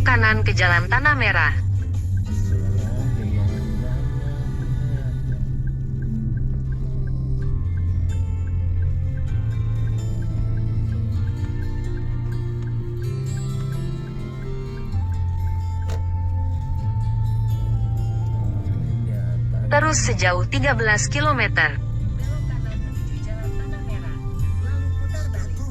belok kanan ke Jalan Tanah Merah. Terus sejauh 13 km. Belok kanan menuju Jalan Tanah Merah, lalu putar balik.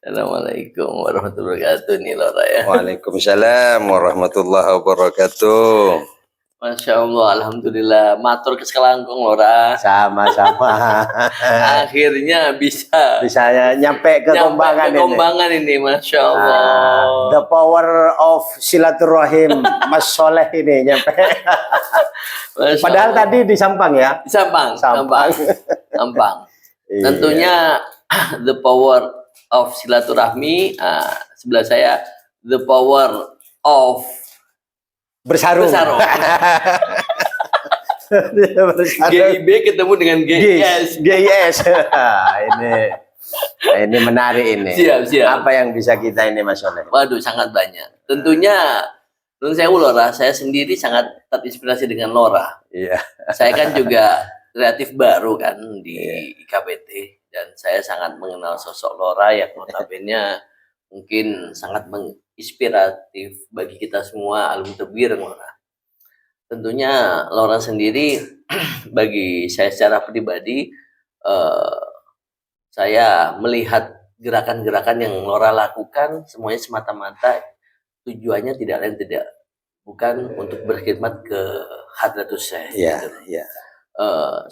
Assalamualaikum warahmatullahi wabarakatuh nih Lora ya. Waalaikumsalam warahmatullahi wabarakatuh. Masya Allah, alhamdulillah. Matur kesekalangkung Lora. Sama-sama. Akhirnya bisa nyampe ke Kombangan ini, Masya Allah. The power of silaturahim Mas Soleh ini nyampe. Padahal Allah. Tadi di Sampang ya? Di Sampang. Iya. Tentunya the power of silaturahmi. Sebelah saya the power of bersarung. GIB ketemu dengan GIS. Ini menarik ini. Siap. Apa yang bisa kita ini Mas Soleh? Waduh, sangat banyak. Tentunya menurut saya Lora, saya sendiri sangat terinspirasi dengan Lora. Iya. Saya kan juga kreatif baru kan di IKPT dan saya sangat mengenal sosok Lora yang notabene mungkin sangat menginspiratif bagi kita semua alumni Tebir Lora. Tentunya Lora sendiri bagi saya secara pribadi saya melihat gerakan-gerakan yang Lora lakukan semuanya semata-mata tujuannya bukan untuk berkhidmat ke Hadratus Syekh.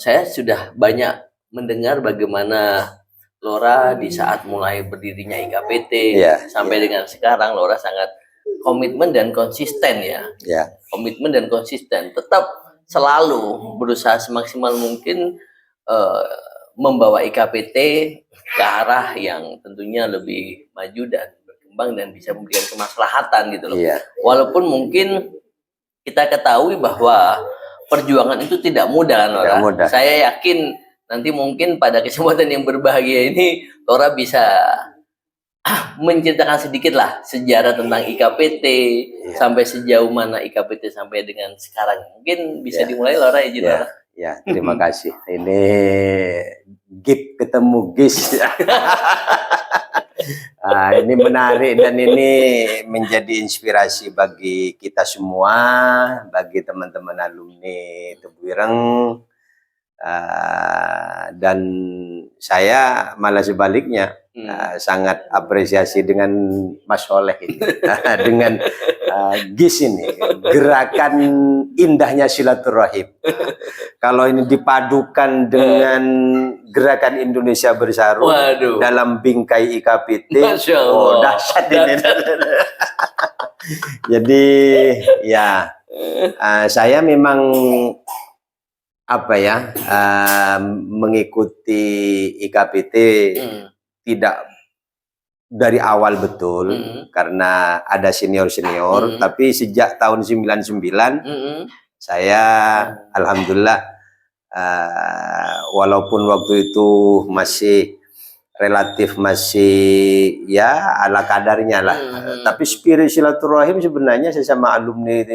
Saya sudah banyak mendengar bagaimana Lora di saat mulai berdirinya IKPT sampai dengan sekarang Lora sangat komitmen dan konsisten ya. Komitmen dan konsisten, tetap selalu berusaha semaksimal mungkin membawa IKPT ke arah yang tentunya lebih maju dan berkembang dan bisa memberikan kemaslahatan gitu loh. Walaupun mungkin kita ketahui bahwa perjuangan itu tidak mudah kan Lora. Saya yakin nanti mungkin pada kesempatan yang berbahagia ini Lora bisa menceritakan sedikit lah sejarah tentang IKPT sampai sejauh mana IKPT sampai dengan sekarang. Mungkin bisa dimulai Lora izin Lora. Ya, terima kasih. Ini GIP ketemu GIS. Ini menarik dan ini menjadi inspirasi bagi kita semua, bagi teman-teman alumni Tebu Ireng. Dan saya malah sebaliknya sangat apresiasi dengan Mas Soleh ini, dengan GIS ini, gerakan indahnya silaturahim. Kalau ini dipadukan dengan gerakan Indonesia Bersatu dalam bingkai IKPT, dahsyat ini. Jadi ya, saya memang mengikuti IKPT tidak dari awal betul karena ada senior-senior, tapi sejak tahun 99 saya alhamdulillah walaupun waktu itu masih relatif masih ya ala kadarnya lah. Tapi spirit silaturahim sebenarnya sesama alumni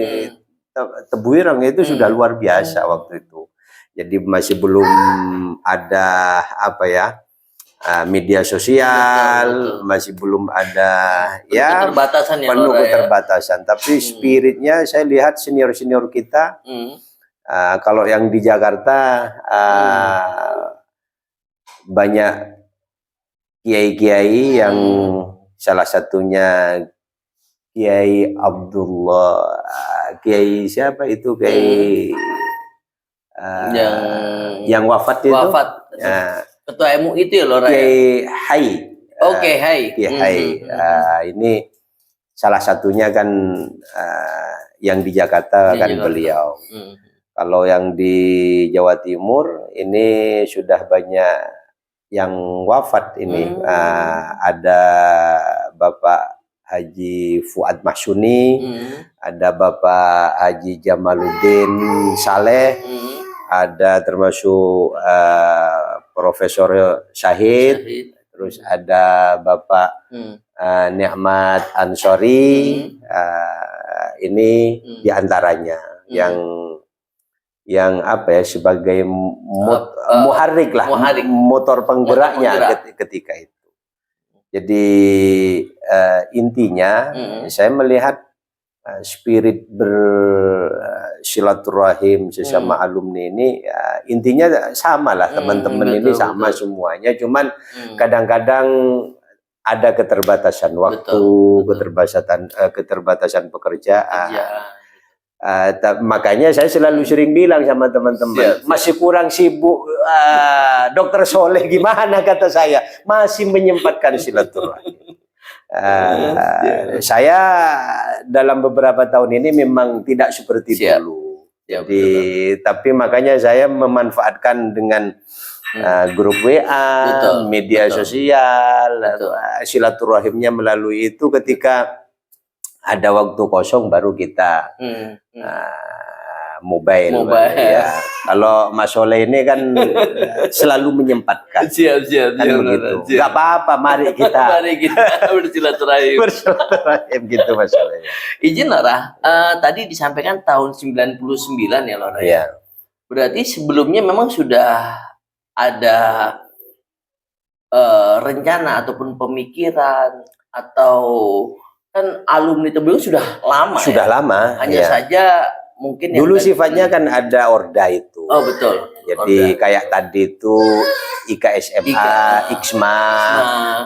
Tebuireng itu sudah luar biasa waktu itu. Jadi masih belum ada apa ya, media sosial, masih belum ada ya keterbatasan ya, penuh keterbatasan. Tapi spiritnya saya lihat senior-senior kita, kalau yang di Jakarta banyak kiai-kiai yang salah satunya Kiai Abdullah, Kiai siapa itu, Kiai yang wafat itu, ketua MUI itu ya Lora, Kiai Hai. Oke, Hai. Kiai Hai. Ini salah satunya kan yang di Jakarta kan beliau. Kalau yang di Jawa Timur ini sudah banyak yang wafat ini. Ada Bapak Haji Fuad Masyuni, ada Bapak Haji Jamaluddin Saleh, ada termasuk Profesor Syahid, terus ada Bapak Ni'mat Ansori, ini diantaranya yang apa ya, sebagai muharrik lah, motor penggeraknya ketika itu. Jadi intinya saya melihat spirit bersilaturahim sesama alumni ini intinya sama lah, teman-teman ini sama semuanya, cuman kadang-kadang ada keterbatasan waktu, keterbatasan pekerjaan. Makanya saya selalu sering bilang sama teman-teman, masih kurang sibuk Dokter Soleh gimana, kata saya, masih menyempatkan silaturahim. Saya dalam beberapa tahun ini memang tidak seperti dulu. Jadi tapi makanya saya memanfaatkan dengan grup WA, media sosial, silaturahimnya melalui itu. Ketika ada waktu kosong baru kita mobile. Ya. Kalau Mas Soleh ini kan selalu menyempatkan. Siap, kan begitu. Gak apa-apa, mari kita bersilaturahim. Bersilaturahim gitu, Mas Soleh. Izin Lora, tadi disampaikan tahun 99 ya Lora. Ya. Berarti sebelumnya memang sudah ada rencana ataupun pemikiran, atau kan alumni Tebuireng sudah lama. Sudah lama. Hanya saja mungkin dulu sifatnya kan ada Orda itu. Oh betul. Jadi kayak tadi itu IKSMA, IKSMA,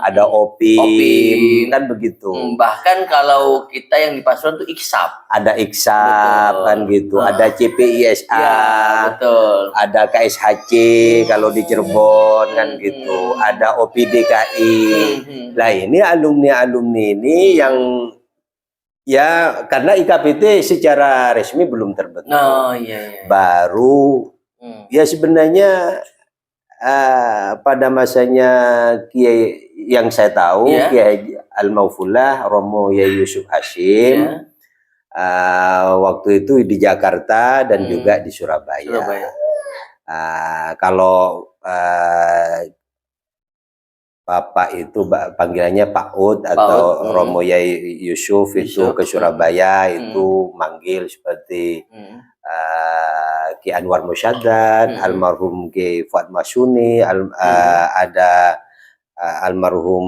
ada OPIM, kan begitu. Bahkan kalau kita yang di Pasuruan itu IKSAP. Ada IKSAP kan gitu, ada CPISA, betul. Ada KSHC kalau di Cirebon kan gitu, ada OPDKI. Nah ini alumni-alumni ini yang ya karena IKPT secara resmi belum terbentuk. Baru ya sebenarnya pada masanya Kiai yang saya tahu, Kiai Al-Maufullah Romo Yai Yusuf Hashim, waktu itu di Jakarta dan juga di Surabaya. Kalau Bapak itu panggilannya Pak Ud atau Romo Yai Yusuf itu ke Surabaya itu manggil seperti Ki Anwar Musyaddad, almarhum Ki Fuad Masyuni, ada almarhum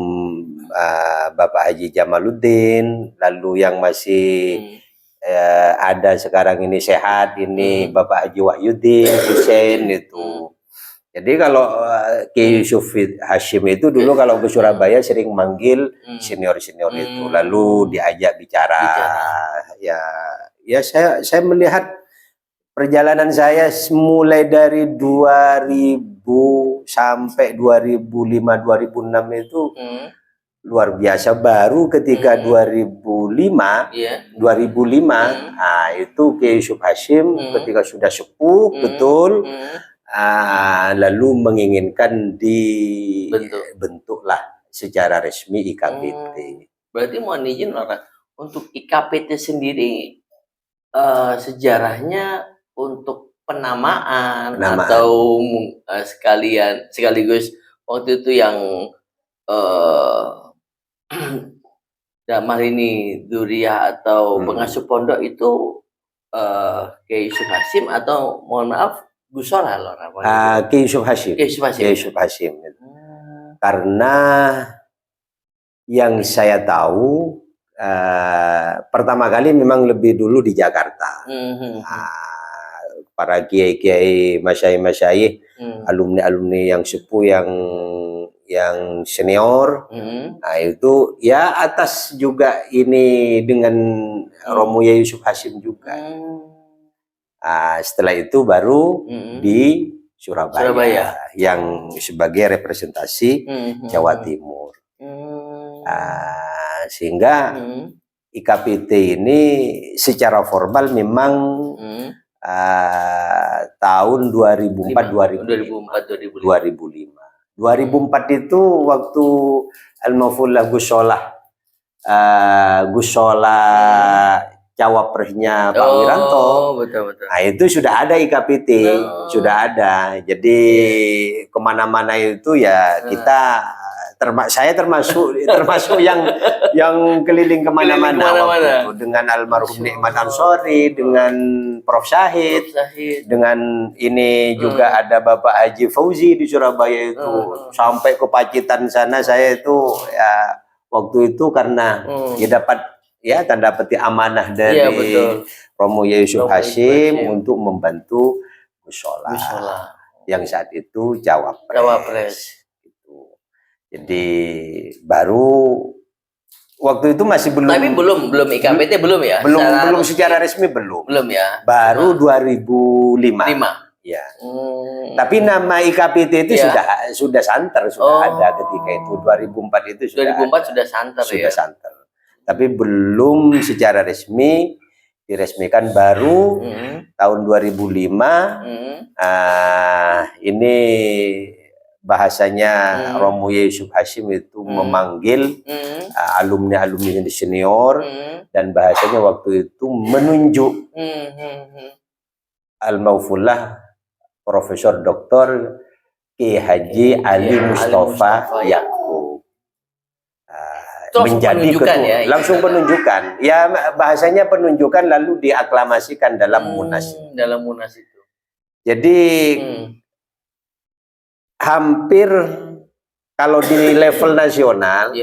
Bapak Haji Jamaluddin, lalu yang masih ada sekarang ini sehat ini Bapak Haji Wahyudin Hussein itu. Jadi kalau Ki Yusuf Hashim itu dulu kalau ke Surabaya sering manggil senior-senior itu, lalu diajak bicara. Ya saya melihat perjalanan saya mulai dari 2000 sampai 2005-2006 itu luar biasa. Baru ketika 2005, itu Ki Yusuf Hashim ketika sudah sepuh betul. Lalu menginginkan dibentuklah secara resmi IKPT. Berarti mohon izin untuk IKPT sendiri sejarahnya untuk penamaan. Atau sekaligus waktu itu yang eh dalam hal ini Duriah atau pengasuh pondok itu Kiai Yusuf Hasyim atau mohon maaf Gus Solah loh namanya. Kiai Yusuf Hasyim. Kiai Yusuf Hasyim. Kiai Yusuf Hasyim. Karena yang saya tahu pertama kali memang lebih dulu di Jakarta. Para kiai-kiai, masyayikh, alumni-alumni yang sepuh yang senior, nah itu ya atas juga ini dengan Romo Yai Yusuf Hasyim juga. Setelah itu baru di Surabaya yang sebagai representasi Jawa Timur. Sehingga IKPT ini secara formal memang tahun 2004 2005. 2004 itu waktu Al-Maufullah Gus Solah cawapresnya Pak Wiranto. Betul. Nah itu sudah ada IKPT, sudah ada. Jadi kemana-mana itu ya kita saya termasuk yang keliling kemana-mana dengan almarhum Nikmat Ansori, dengan Prof Syahid, dengan ini juga ada Bapak Haji Fauzi di Surabaya itu, sampai ke Pacitan sana. Saya itu ya waktu itu karena dapat tanda petik amanah dari Romo Yai Yusuf Hasyim untuk membantu Gus Solah yang saat itu Cawapres. Jadi baru waktu itu masih belum. Tapi belum IKPT belum ya? Belum secara resmi belum. Belum ya. Baru 2005. Ya. Tapi nama IKPT itu sudah santer, sudah ada ketika itu 2004 itu sudah. 2004 sudah santer sudah santer. Tapi belum secara resmi diresmikan baru tahun 2005. Ini bahasanya Romo Yai Yusuf Hasyim itu memanggil alumni-alumni senior dan bahasanya waktu itu menunjuk Al-Maufullah Profesor Dr. Kiai Haji Ali Mustafa Yaqub menjadi ketua. Langsung penunjukan. Ya bahasanya penunjukan lalu diaklamasikan dalam Munas. Dalam Munas itu. Jadi hampir kalau di level nasional,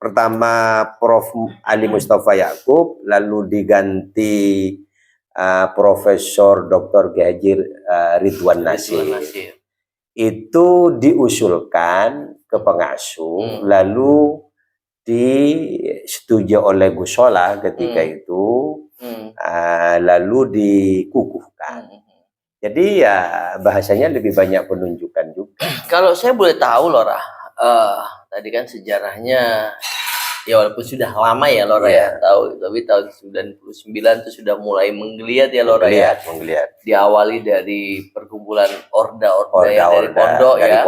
pertama Prof. Ali Mustafa Yaqub, lalu diganti Profesor Dr. Haji Ridwan Nasir. Itu diusulkan ke pengasuh, lalu disetujui oleh Gus Solah ketika itu, lalu dikukuhkan. Jadi ya bahasanya lebih banyak penunjukan juga. Kalau saya boleh tahu Lora, tadi kan sejarahnya ya walaupun sudah lama ya Lora ya, tapi tahun 99 itu sudah mulai menggeliat ya Lora menggeliat. Diawali dari perkumpulan Orda-Orda dari pondok ya.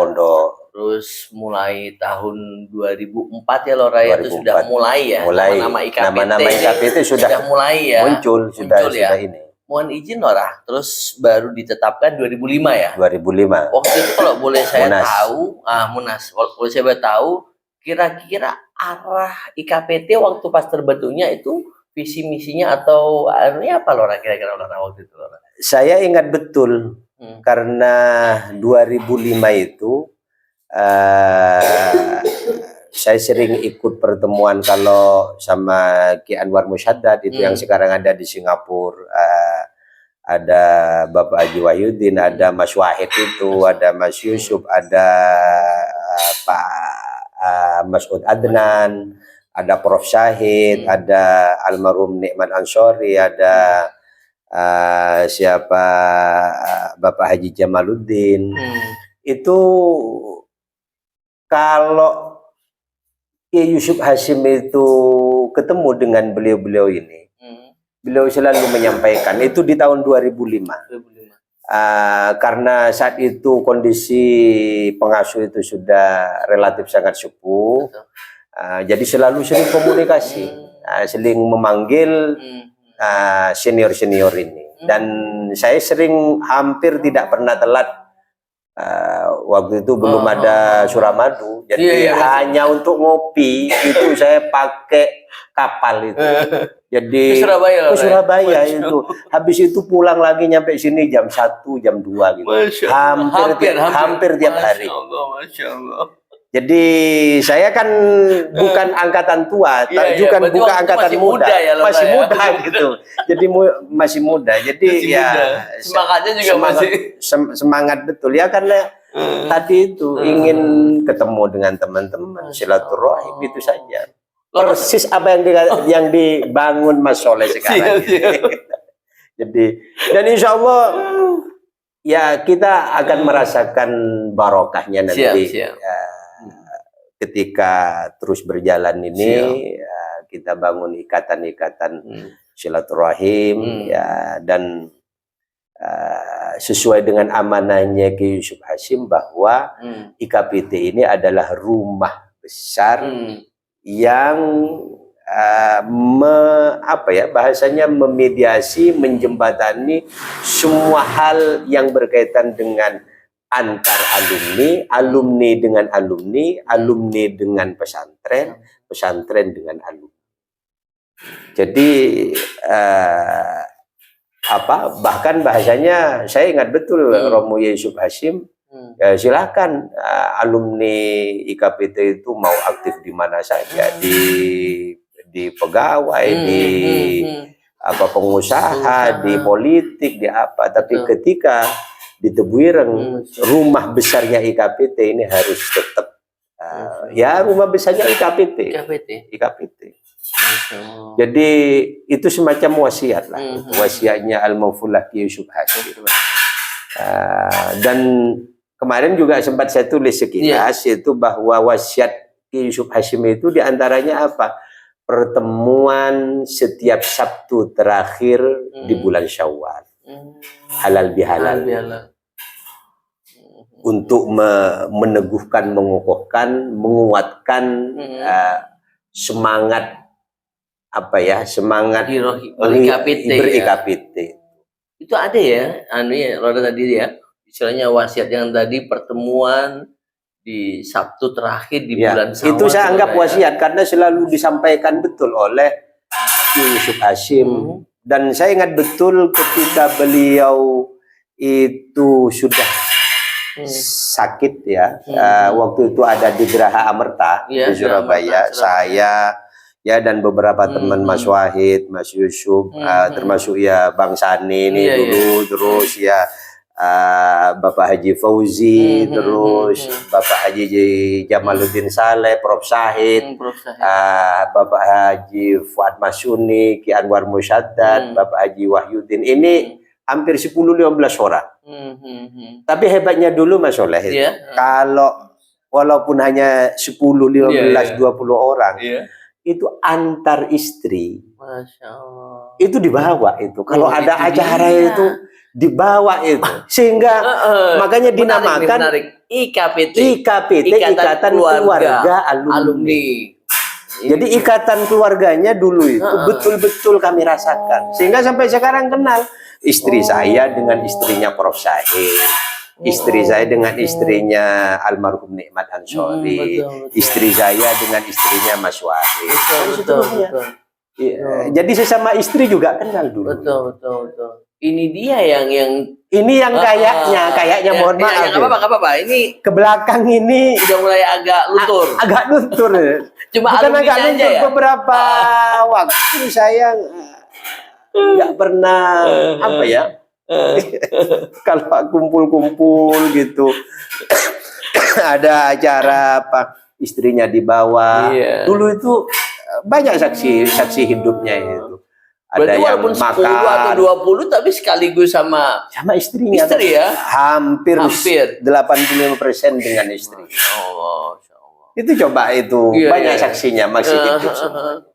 Terus mulai tahun 2004 ya Lora ya, itu sudah mulai ya. Nama-nama IKPT sudah mulai ya. Muncul ya. Ini. Mohon izin Lora, terus baru ditetapkan 2005 ya? 2005. Waktu itu kalau boleh saya tahu, Munas, kalau boleh saya tahu, kira-kira arah IKPT waktu pas terbentuknya itu visi misinya atau arahnya apa Lora kira-kira Lora waktu itu Lora? Saya ingat betul karena 2005 itu saya sering ikut pertemuan kalau sama Ki Anwar Musyaddad itu yang sekarang ada di Singapura, ada Bapak Haji Wahyudin, ada Mas Wahid itu, ada Mas Yusuf, ada Pak Mas'ud Adnan, ada Prof. Syahid, ada almarhum Nikmat Ansori, ada Bapak Haji Jamaluddin. Itu kalau Kiai Yusuf Hasyim itu ketemu dengan beliau-beliau ini, beliau selalu menyampaikan itu di tahun 2005. Karena saat itu kondisi pengasuh itu sudah relatif sangat sepuh, jadi selalu sering komunikasi, sering memanggil senior-senior ini. Dan saya sering hampir tidak pernah telat Waktu itu belum ada Suramadu, jadi hanya untuk ngopi itu saya pakai kapal itu. Jadi ke Surabaya itu. Habis itu pulang lagi nyampe sini jam 1, jam 2 gitu. Hampir tiap hari. Masya Allah. Jadi saya kan bukan angkatan tua, bukan angkatan muda, masih muda gitu. Jadi masih muda. Jadi semangatnya juga semangat betul ya, karena tadi itu ingin ketemu dengan teman-teman, silaturahim, itu saja. Persis apa yang dibangun Mas Soleh sekarang. Jadi dan insya Allah ya kita akan merasakan barokahnya nanti. Ketika terus berjalan ini kita bangun ikatan-ikatan silaturahim ya, dan sesuai dengan amanahnya Kiai Yusuf Hasyim bahwa IKPT ini adalah rumah besar yang bahasanya memediasi, menjembatani semua hal yang berkaitan dengan antar alumni, alumni dengan alumni, alumni dengan pesantren, pesantren dengan alumni. Jadi bahkan bahasanya saya ingat betul Romo Yusuf Hasyim, silakan alumni IKPT itu mau aktif di mana saja, di pegawai, di pengusaha, di politik, di apa, tapi ketika di Tebuireng, rumah besarnya IKPT ini harus tetap rumah besarnya IKPT. Jadi itu semacam wasiat lah, wasiatnya Al-Maufullah Kiai Yusuf Hasyim. Dan kemarin juga sempat saya tulis sekilas itu bahwa wasiat Kiai Yusuf Hasyim itu diantaranya apa? Pertemuan setiap Sabtu terakhir di bulan Syawal, halal bihalal. Untuk meneguhkan, mengokohkan, menguatkan semangat semangat ber-IKPT. Itu ada ya, Roda tadi ya, istilahnya wasiat yang tadi pertemuan di Sabtu terakhir di bulan Syawal. Itu saya anggap wasiat karena selalu disampaikan betul oleh Yusuf Hasyim, dan saya ingat betul ketika beliau itu sudah sakit ya, waktu itu ada di Geraha Amerta di Surabaya, saya dan beberapa teman Mas Wahid, Mas Yusuf, termasuk ya Bang Sani ini dulu, terus ya Bapak Haji Fauzi, terus Bapak Haji Jamaluddin Saleh, Prof Sahid, Bapak Haji Fuad Masyuni, Ki Anwar Musyaddad, Bapak Haji Wahyudin, ini hampir 10-15 orang. Tapi hebatnya dulu Mas Soleh, kalau walaupun hanya 10-15-20 orang, itu antar istri. Masya Allah. Itu dibawa itu. Kalau ada acara itu dibawa itu. Sehingga makanya dinamakan IKPT, Ikatan Keluarga Alumni. Jadi ikatan keluarganya dulu itu betul-betul kami rasakan. Sehingga sampai sekarang kenal. Istri saya dengan istrinya Prof Sahid, istri saya dengan istrinya almarhum Nikmat Ansori, istri saya dengan istrinya Mas Wahid. Jadi sesama istri juga kenal dulu. Betul. Ini dia yang kayaknya mohon maaf. Enggak apa-apa. Ini ke belakang ini udah mulai agak luntur. Agak luntur. Cuma bukan agak luntur ya? Beberapa waktu saya nggak pernah kalau kumpul-kumpul gitu ada acara istrinya dibawa dulu itu banyak saksi hidupnya itu. Ada yang walaupun 10 makan atau 20 tapi sekaligus sama istrinya. Istri ya? Hampir 85% dengan istri. Allah. Itu coba itu banyak saksinya masih hidup semua.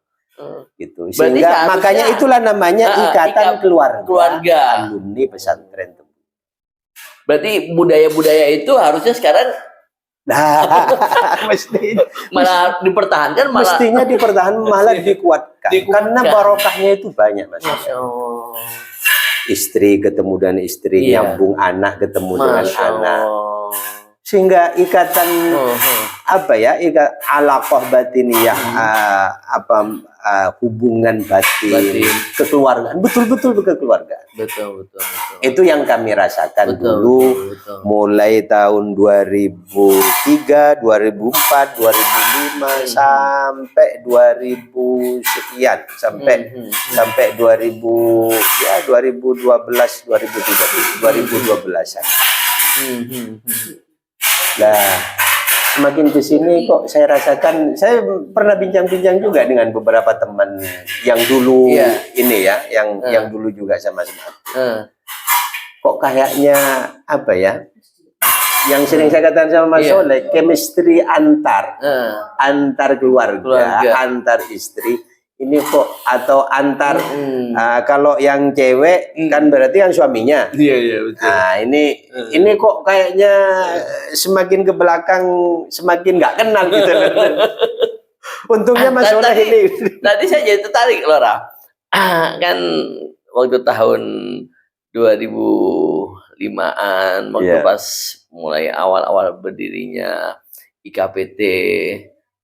Gitu. Sehingga makanya itulah namanya ikatan keluarga alumni pesantren. Berarti budaya-budaya itu harusnya sekarang malah dipertahankan, mestinya dipertahankan, malah dikuatkan. Karena barokahnya itu banyak, Mas. Istri ketemu dengan istri, nyambung anak ketemu dengan anak. sehingga ikatan apa ya, alaqah batiniyah, hubungan batin, kekeluargaan, betul-betul kekeluargaan. Betul. Itu yang kami rasakan dulu, betul. mulai tahun 2003, 2004, 2005 sampai 2000 sekian, sampai 2000 ya 2012, 2013, 2012-an. Nah, semakin ke sini kok saya rasakan, saya pernah bincang-bincang juga dengan beberapa teman yang dulu ini ya, yang dulu juga sama-sama. Kok kayaknya apa ya? Yang sering saya katakan sama Mas Soleh, chemistry antar keluarga, antar istri ini kok, atau antar kalau yang cewek kan berarti yang suaminya. Iya betul. Nah, ini kok kayaknya semakin ke belakang semakin nggak kenal gitu. Untungnya Mas Soleh ini. Tadi saya jadi tertarik, Lora. Kan waktu tahun 2005-an, waktu pas mulai awal-awal berdirinya IKPT,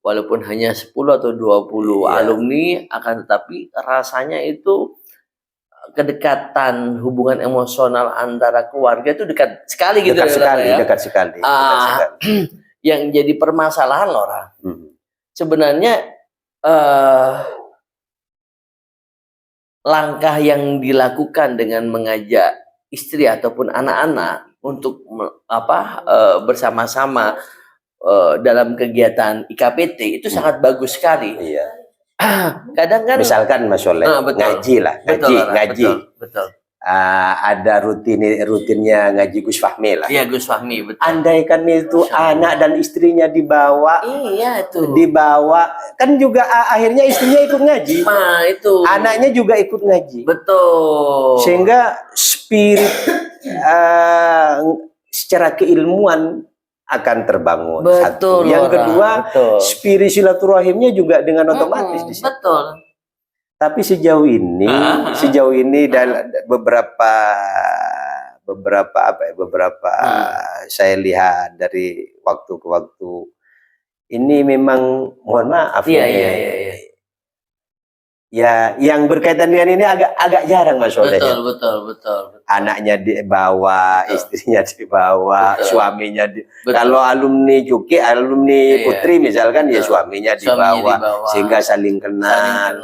walaupun hanya 10 atau 20 alumni, akan tetapi rasanya itu kedekatan, hubungan emosional antara keluarga itu dekat sekali gitu. Dekat sekali. Yang jadi permasalahan, Lora, sebenarnya langkah yang dilakukan dengan mengajak istri ataupun anak-anak untuk bersama-sama dalam kegiatan IKPT itu sangat bagus sekali. Iya. Kadang kan misalkan Mas Soleh ngaji. Betul. Ada rutinnya ngaji Gus Fahmi lah. Iya, Gus Fahmi, betul. Andaikan itu anak dan istrinya dibawa, kan juga akhirnya istrinya ikut ngaji. Nah, itu. Anaknya juga ikut ngaji. Betul. Sehingga spirit secara keilmuan akan terbangun. Betul. Satu. Yang kedua, spirit silaturahimnya juga dengan otomatis di situ. Betul. Tapi sejauh ini dan beberapa saya lihat dari waktu ke waktu ini memang, mohon maaf ya, yang berkaitan dengan ini agak jarang Mas Soleh. Betul. Anaknya dibawa, istrinya dibawa, suaminya kalau alumni Juki, alumni Putri misalkan, ya suaminya dibawa, sehingga saling kenal.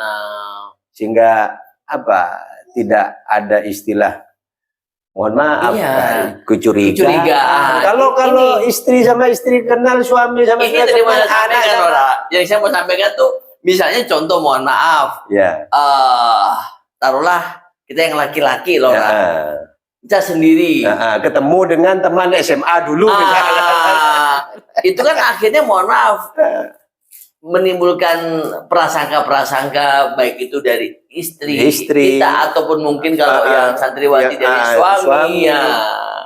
Sehingga tidak ada istilah, mohon maaf, kecurigaan. Kalau istri sama istri kenal, suami sama istri kenal, anak sama. Yang saya mau sampaikan tuh, misalnya contoh, mohon maaf, taruhlah kita yang laki-laki loh, kita sendiri ketemu dengan teman SMA dulu, itu kan akhirnya, mohon maaf, menimbulkan prasangka baik itu dari istri kita ataupun mungkin kalau yang santriwati dari suami.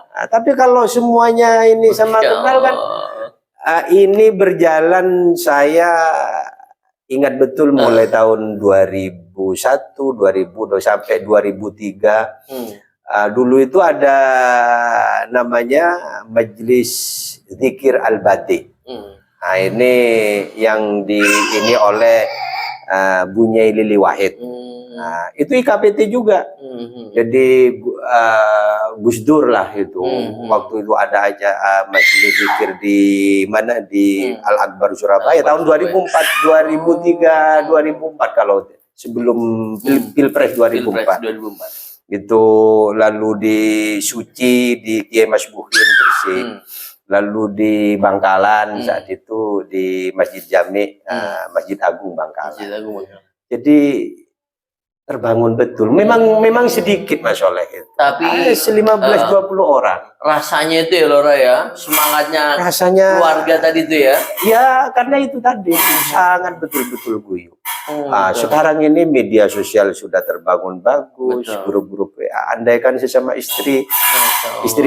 Tapi kalau semuanya ini sama kenal kan, ini berjalan, saya ingat betul mulai tahun 2001, 2002 sampai 2003. Dulu itu ada namanya Majelis Zikir Al-Badi. Nah, ini yang ini oleh Bunyai Lili Wahid. Nah, itu IKPT juga. Jadi Gus Dur lah itu. Waktu itu ada aja majelis zikir di mana, di Al Akbar Surabaya tahun 2004, 2003, 2004 kalau sebelum Pilpres 2004. Itu lalu di Suci di Kiai Mas Bukhir Gresik. Lalu di Bangkalan saat itu di Masjid Jami, Masjid Agung Bangkalan. Jadi terbangun betul. Memang sedikit Mas Soleh itu. Tapi 15-20 orang. Rasanya itu ya Lora ya, semangatnya keluarga tadi itu ya. Ya, karena itu tadi sangat betul-betul guyup. Sekarang ini media sosial sudah terbangun bagus, grup-grup WA. Andaikan sesama istri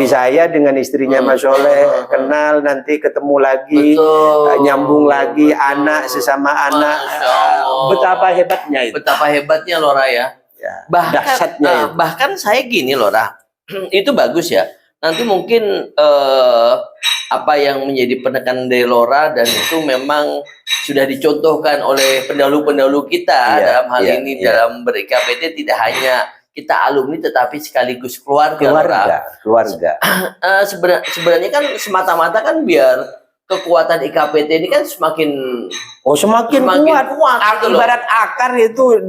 saya dengan istrinya Mas Soleh kenal, nanti ketemu lagi, nyambung lagi, anak sesama anak, betapa hebatnya itu. Betapa hebatnya Lora ya. Bahkan saya gini Lora, itu bagus ya. Nanti mungkin apa yang menjadi penekanan dari Lora, dan itu memang sudah dicontohkan oleh pendahulu-pendahulu kita dalam hal ini dalam ber-IKPT, tidak hanya kita alumni tetapi sekaligus keluarga. Sebenarnya kan semata-mata kan biar kekuatan IKPT ini kan semakin semakin kuat. Gitu ibarat akar itu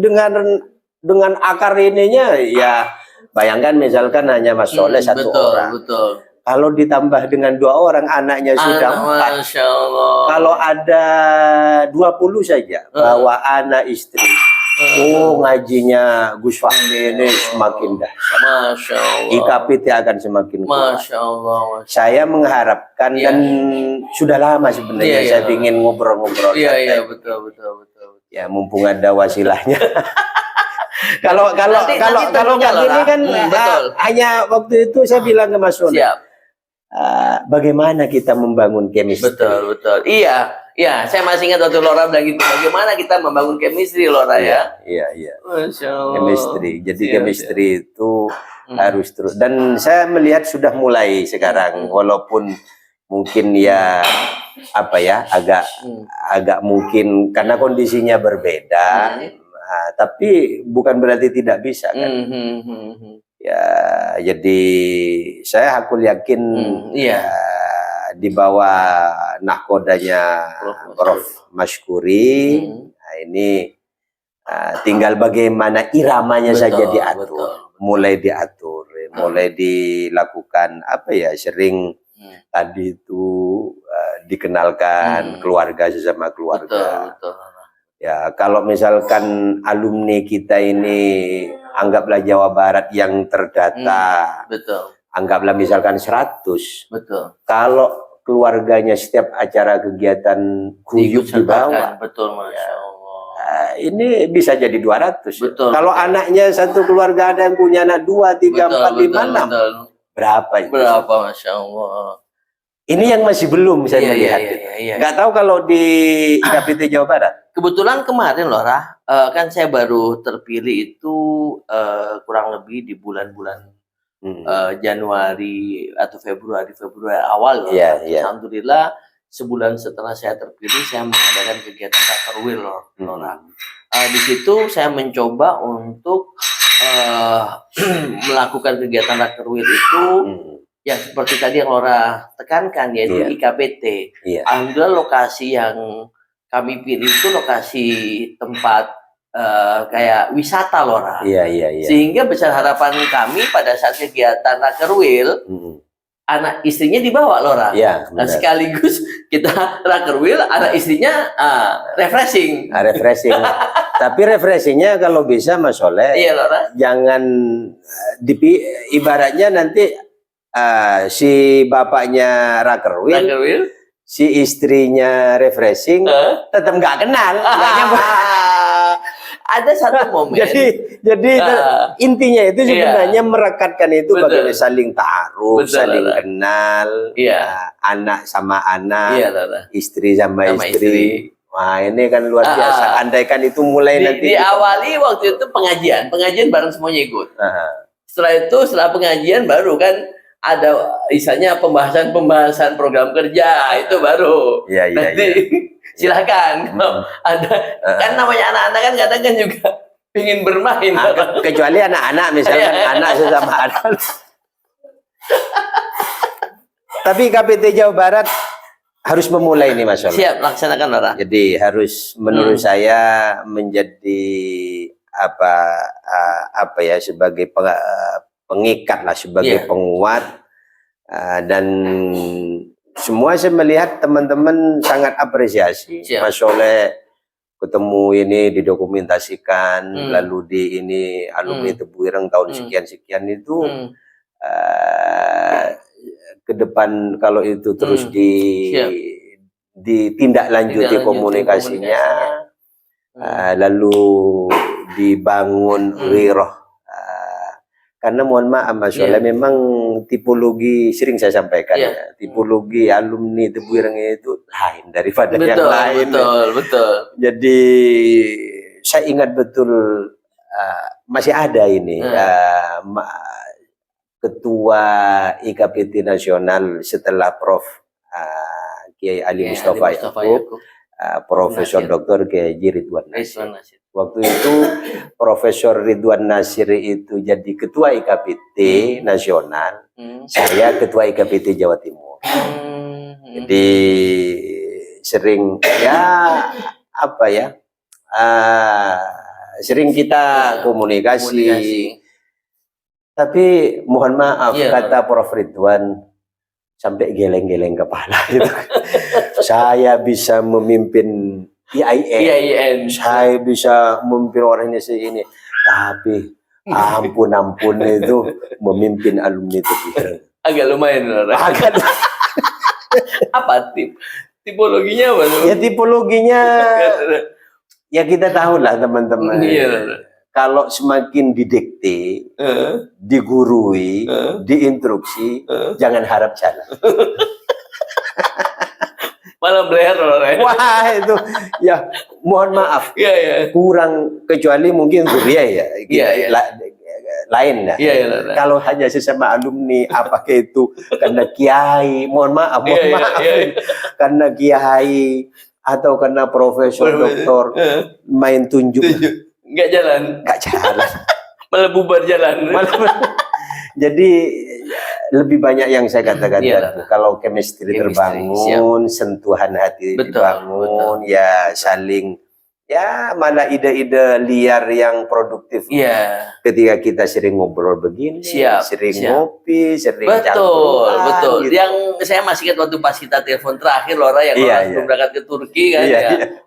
dengan akar ininya ya, bayangkan misalkan hanya Mas Soleh satu orang. Betul. Kalau ditambah dengan 2 orang, anaknya sudah 4. Masya Allah. Kalau ada 20 saja, bawa anak istri. Ngajinya Gus Fahmi ini semakin dahsyat. Masya Allah. IKPT akan semakin kuat. Masya Allah. Saya mengharapkan dan sudah lama sebenarnya saya ingin ngobrol-ngobrol. Iya, betul. Ya, mumpung ada wasilahnya. Kalau kali ini kan hanya waktu itu saya bilang ke Mas Soleh. Siap. Bagaimana kita membangun chemistry? Betul. Iya, saya masih ingat waktu Lora bilang gitu. Bagaimana kita membangun chemistry, Lora ya? Iya. Masya Allah. Chemistry. Jadi chemistry itu harus terus. Dan saya melihat sudah mulai sekarang, walaupun mungkin ya agak mungkin karena kondisinya berbeda. Tapi bukan berarti tidak bisa kan? Ya, jadi saya yakin di bawah nahkodanya Prof. Mashkuri, ini tinggal bagaimana iramanya saja diatur, mulai dilakukan sering tadi itu dikenalkan keluarga sesama keluarga. Ya, kalau misalkan alumni kita ini anggaplah Jawa Barat yang terdata, anggaplah misalkan 100. Kalau keluarganya setiap acara kegiatan guyup dibawa, Masya Allah. Ini bisa jadi 200. Kalau anaknya satu keluarga ada yang punya anak 2, 3, 4, 5, 6, berapa itu? Berapa, Masya Allah. Ini yang masih belum saya melihat. Nggak tahu kalau di IKPT Jawa Barat. Kebetulan kemarin Lora, kan saya baru terpilih itu kurang lebih di bulan-bulan Januari atau Februari awal. Alhamdulillah sebulan setelah saya terpilih, saya mengadakan kegiatan Rakerwil, Lora. Di situ saya mencoba untuk melakukan kegiatan Rakerwil itu ya seperti tadi yang Lora tekankan, yaitu IKPT. Alhamdulillah lokasi yang kami pilih itu lokasi tempat kayak wisata, Lora. Sehingga besar harapan kami pada saat kegiatan Rakerwil, anak istrinya dibawa, Lora. Nah, sekaligus kita Rakerwil, anak istrinya refreshing. Tapi refreshingnya kalau bisa Mas Soleh, jangan ibaratnya nanti si bapaknya Rakerwil, si istrinya refreshing, tetap nggak kenal. Ada satu momen. Jadi intinya itu sebenarnya merekatkan itu bagaimana saling ta'aruf, saling kenal, anak sama anak, istri sama istri. Wah, ini kan luar biasa. Andaikan itu mulai nanti diawali waktu itu pengajian bareng semuanya ikut. Setelah pengajian baru kan ada misalnya pembahasan program kerja, itu baru. Nanti silakan. Ada kan namanya anak-anak kan kadang kan juga ingin bermain. Kecuali anak-anak misalkan anak sesama anak. Tapi KPT Jawa Barat harus memulai ini, Mas Soleh. Siap, laksanakan, Lora. Jadi harus menurut saya menjadi sebagai pengikat lah, sebagai penguat, dan semua saya melihat teman-teman sangat apresiasi. Mas Soleh ketemu ini didokumentasikan, lalu di ini alumni Tebu Ireng tahun sekian-sekian itu ke depan kalau itu terus ditindaklanjuti komunikasinya, lalu dibangun wiroh. Karena mohon maaf Mas Soleh, memang tipologi sering saya sampaikan tipologi alumni Tebu Ireng itu lain daripada yang lain. Betul. Jadi saya ingat betul masih ada ini ketua IKPT nasional setelah Prof Kiai Ali Ya, Mustafa Mustafa Yaakob, Yaakob. Profesor Nasir. Dr. Kiai Ridwan Nasir. Ridwan Nasir. Waktu itu Profesor Ridwan Nasir itu jadi ketua IKPT nasional, saya ketua IKPT Jawa Timur. Jadi sering ya apa ya, sering kita komunikasi. Tapi mohon maaf, kata Prof. Ridwan, sampai geleng-geleng kepala gitu. Saya bisa memimpin IAIN, saya bisa memimpin orang ini ini, tapi ampun itu memimpin alumni itu agak lumayan loh. agak apa tipologinya apa? Ya tipologinya ya kita tahu lah teman-teman. Kalau semakin didikte, digurui, diinstruksi, jangan harap jalan. Malah bleher loh. Wah itu ya mohon maaf, kurang kecuali mungkin Zuria lain ya. Kalau hanya sesama alumni, apakah itu karena kiai, mohon maaf, karena kiai atau karena profesor doktor main tunjuk. Nggak jalan. Malah bubar jalan. Jadi lebih banyak yang saya katakan tadi, kalau chemistry terbangun, sentuhan hati dibangun, ya saling, ya malah ide-ide liar yang produktif. Ketika kita sering ngobrol begini, sering ngopi, sering betul. Gitu. Yang saya masih ingat waktu pas kita telepon terakhir Lora yang berangkat ke Turki kan,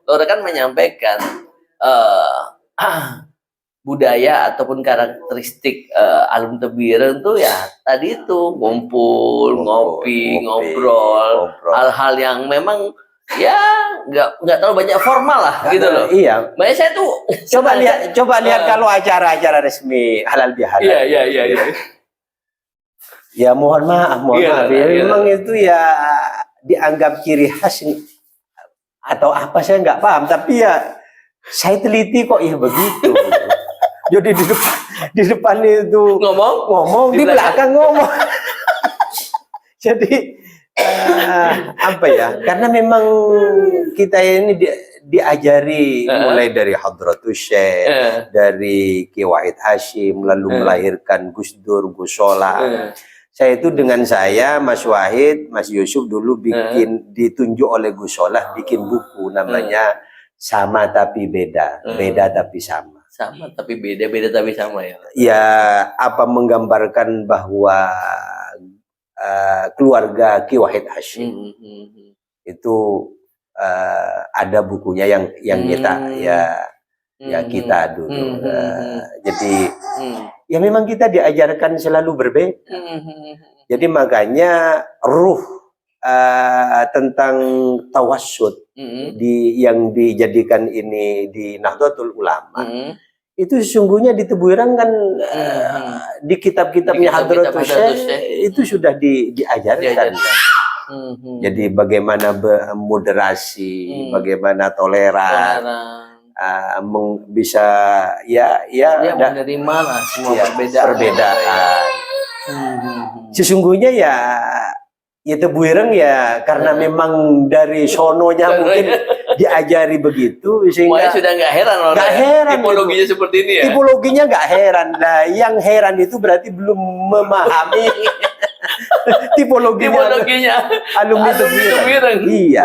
Lora kan menyampaikan budaya ataupun karakteristik alumni Tebuireng tuh ya tadi itu ngumpul, ngopi, ngobrol, hal-hal yang memang ya nggak terlalu banyak formal lah gitu loh. Iya. Makanya saya tuh coba lihat kalau acara-acara resmi halal bihalal. Iya. Ya mohon maaf. Memang itu ya dianggap ciri khas atau apa saya nggak paham, tapi ya saya teliti kok ya begitu. Jadi di depan itu ngomong, di belakang ngomong. Jadi apa ya? Karena memang kita ini diajari mulai dari Hadratus Syekh, dari Ki Wahid Hashim, lalu melahirkan Gus Dur, Gus Solah. Saya itu dengan saya, Mas Wahid, Mas Yusuf dulu ditunjuk oleh Gus Solah bikin buku namanya Sama Tapi Beda, Beda Tapi Sama. Sama tapi beda tapi sama ya. Ya, apa menggambarkan bahwa keluarga Ki Wahid Hashim itu ada bukunya yang kita kita dulu. Jadi ya memang kita diajarkan selalu berbeda. Jadi makanya ruh tentang tawassut yang dijadikan ini di Nahdlatul Ulama itu sesungguhnya di Tebuireng kan di kitab-kitabnya Hadratus Syekh itu sudah diajarkan. Jadi bagaimana moderasi, bagaimana toleran, bisa menerima lah semua perbedaan. Sesungguhnya ya Tebuireng ya karena memang dari sononya mungkin diajari begitu sehingga sudah nggak heran tipologinya gitu. Seperti ini ya. Tipologinya nggak heran. Nah, yang heran itu berarti belum memahami tipologinya alumni Tebuireng. Iya.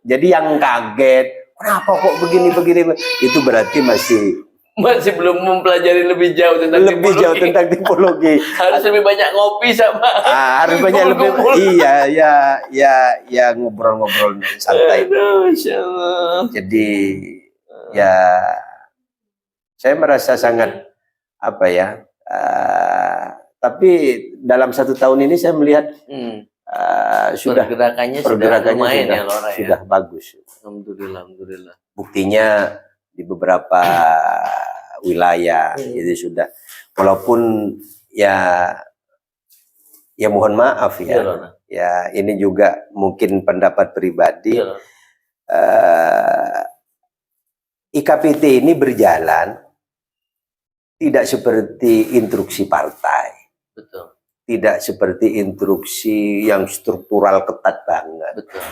Jadi yang kaget, kenapa kok begini itu berarti masih belum mempelajari lebih jauh tentang tipologi. Harus lebih banyak ngopi sama harus banyak lebih ya ngobrol-ngobrol santai. Jadi ya saya merasa sangat tapi dalam 1 tahun ini saya melihat pergerakannya sudah bagus. Alhamdulillah. Buktinya di beberapa wilayah itu sudah, walaupun ya mohon maaf ya ini juga mungkin pendapat pribadi. IKPT ini berjalan tidak seperti instruksi partai. Betul. tidak seperti instruksi yang struktural ketat banget. Betul.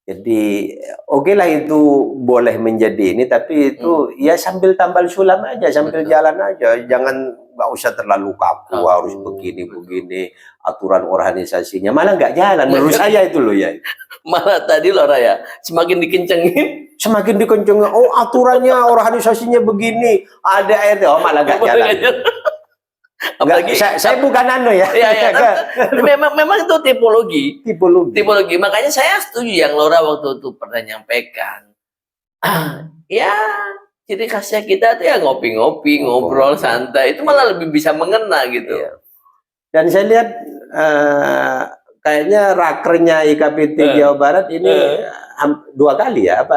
Jadi oke lah itu boleh menjadi ini, tapi itu ya sambil tambal sulam aja, sambil Betul. jalan aja, jangan nggak usah terlalu kaku, harus begini aturan organisasinya, malah nggak jalan menurut saya itu loh ya. Malah tadi loh Raya, semakin dikencengin, Semakin dikencengin, oh aturannya organisasinya begini, ada RT, oh malah nggak jalan. apalagi Saya bukan anu ya. ya, memang itu tipologi. Makanya saya setuju yang Laura waktu itu pernah nyampaikan. Ya, ciri khasnya kita tuh ya ngopi-ngopi, ngobrol santai, itu malah lebih bisa mengena gitu. Iya. Dan saya lihat kayaknya rakernya IKPT Jawa Barat ini 2 kali ya, apa?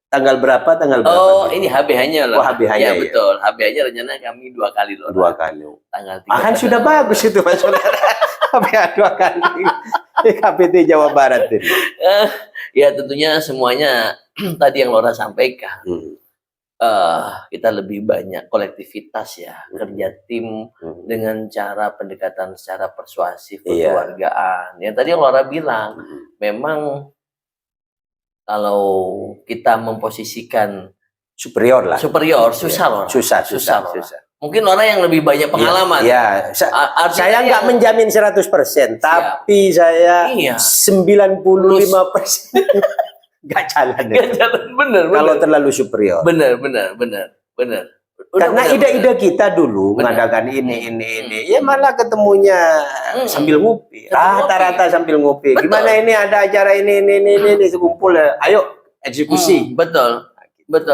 Tanggal berapa? Oh, ini HBH-nya loh. Oh, HBH-nya, ya, ya. Betul. HBH-nya rencana kami 2 kali loh. 2 kali. Tanggal 3. Kan sudah bagus itu Mas Saudara. HBH 2 kali. IKPT Jawa Barat ini. Ya tentunya semuanya tadi yang Laura sampaikan. Kita lebih banyak kolektivitas ya, kerja tim dengan cara pendekatan secara persuasif, kekeluargaan. Yang tadi yang Laura bilang, memang kalau kita memposisikan superior lah. Susah loh. Susah. Mungkin orang yang lebih banyak pengalaman. Iya. Saya nggak menjamin 100%, tapi saya 95% nggak jalan. Bener. Kalau terlalu superior. Bener. Karena ide-ide kita dulu mengadakan ini, ya malah ketemunya sambil ngopi. Rata-rata sambil ngopi. Betul. Gimana ini ada acara ini kumpul ya. Ayo eksekusi. Betul.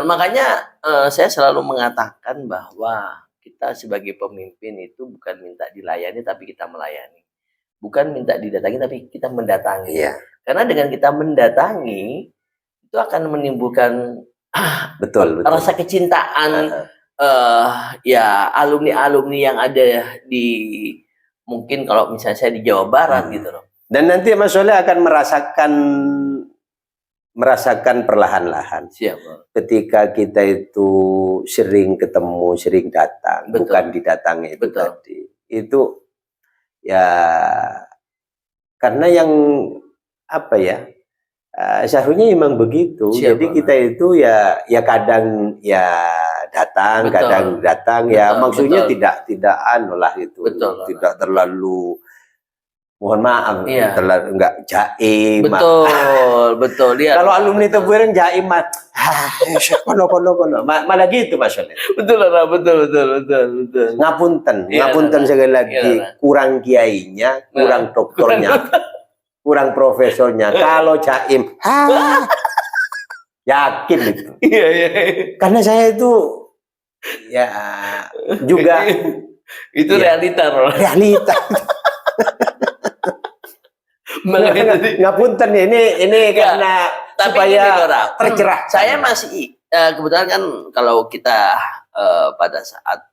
Makanya saya selalu mengatakan bahwa kita sebagai pemimpin itu bukan minta dilayani, tapi kita melayani. Bukan minta didatangi, tapi kita mendatangi. Iya. Karena dengan kita mendatangi itu akan menimbulkan betul. rasa kecintaan. Ya alumni yang ada di mungkin kalau misalnya saya di Jawa Barat gitu loh. Dan nanti Mas Soleh akan merasakan perlahan-lahan. Siap. Ketika kita itu sering ketemu, sering datang, bukan didatangi itu tadi. Itu ya karena yang apa ya? Seharusnya memang begitu. Jadi kita itu ya kadang ya datang, kadang datang ya maksudnya tidak anu lah itu. Tidak terlalu, mohon maaf, terlalu enggak jaim. Betul. Lihat. Kalau alumni itu bukan jaim mah. Kono. Malah gitu Mas Soleh. Betul. Ngapunten sekali lagi, kurang kiainya, kurang doktornya. Kurang profesornya. Kalau jaim, yakin itu. Iya. Karena saya itu ya juga itu realita. Ngapunten ini karena supaya tercerah. Saya masih kebetulan kan kalau kita pada saat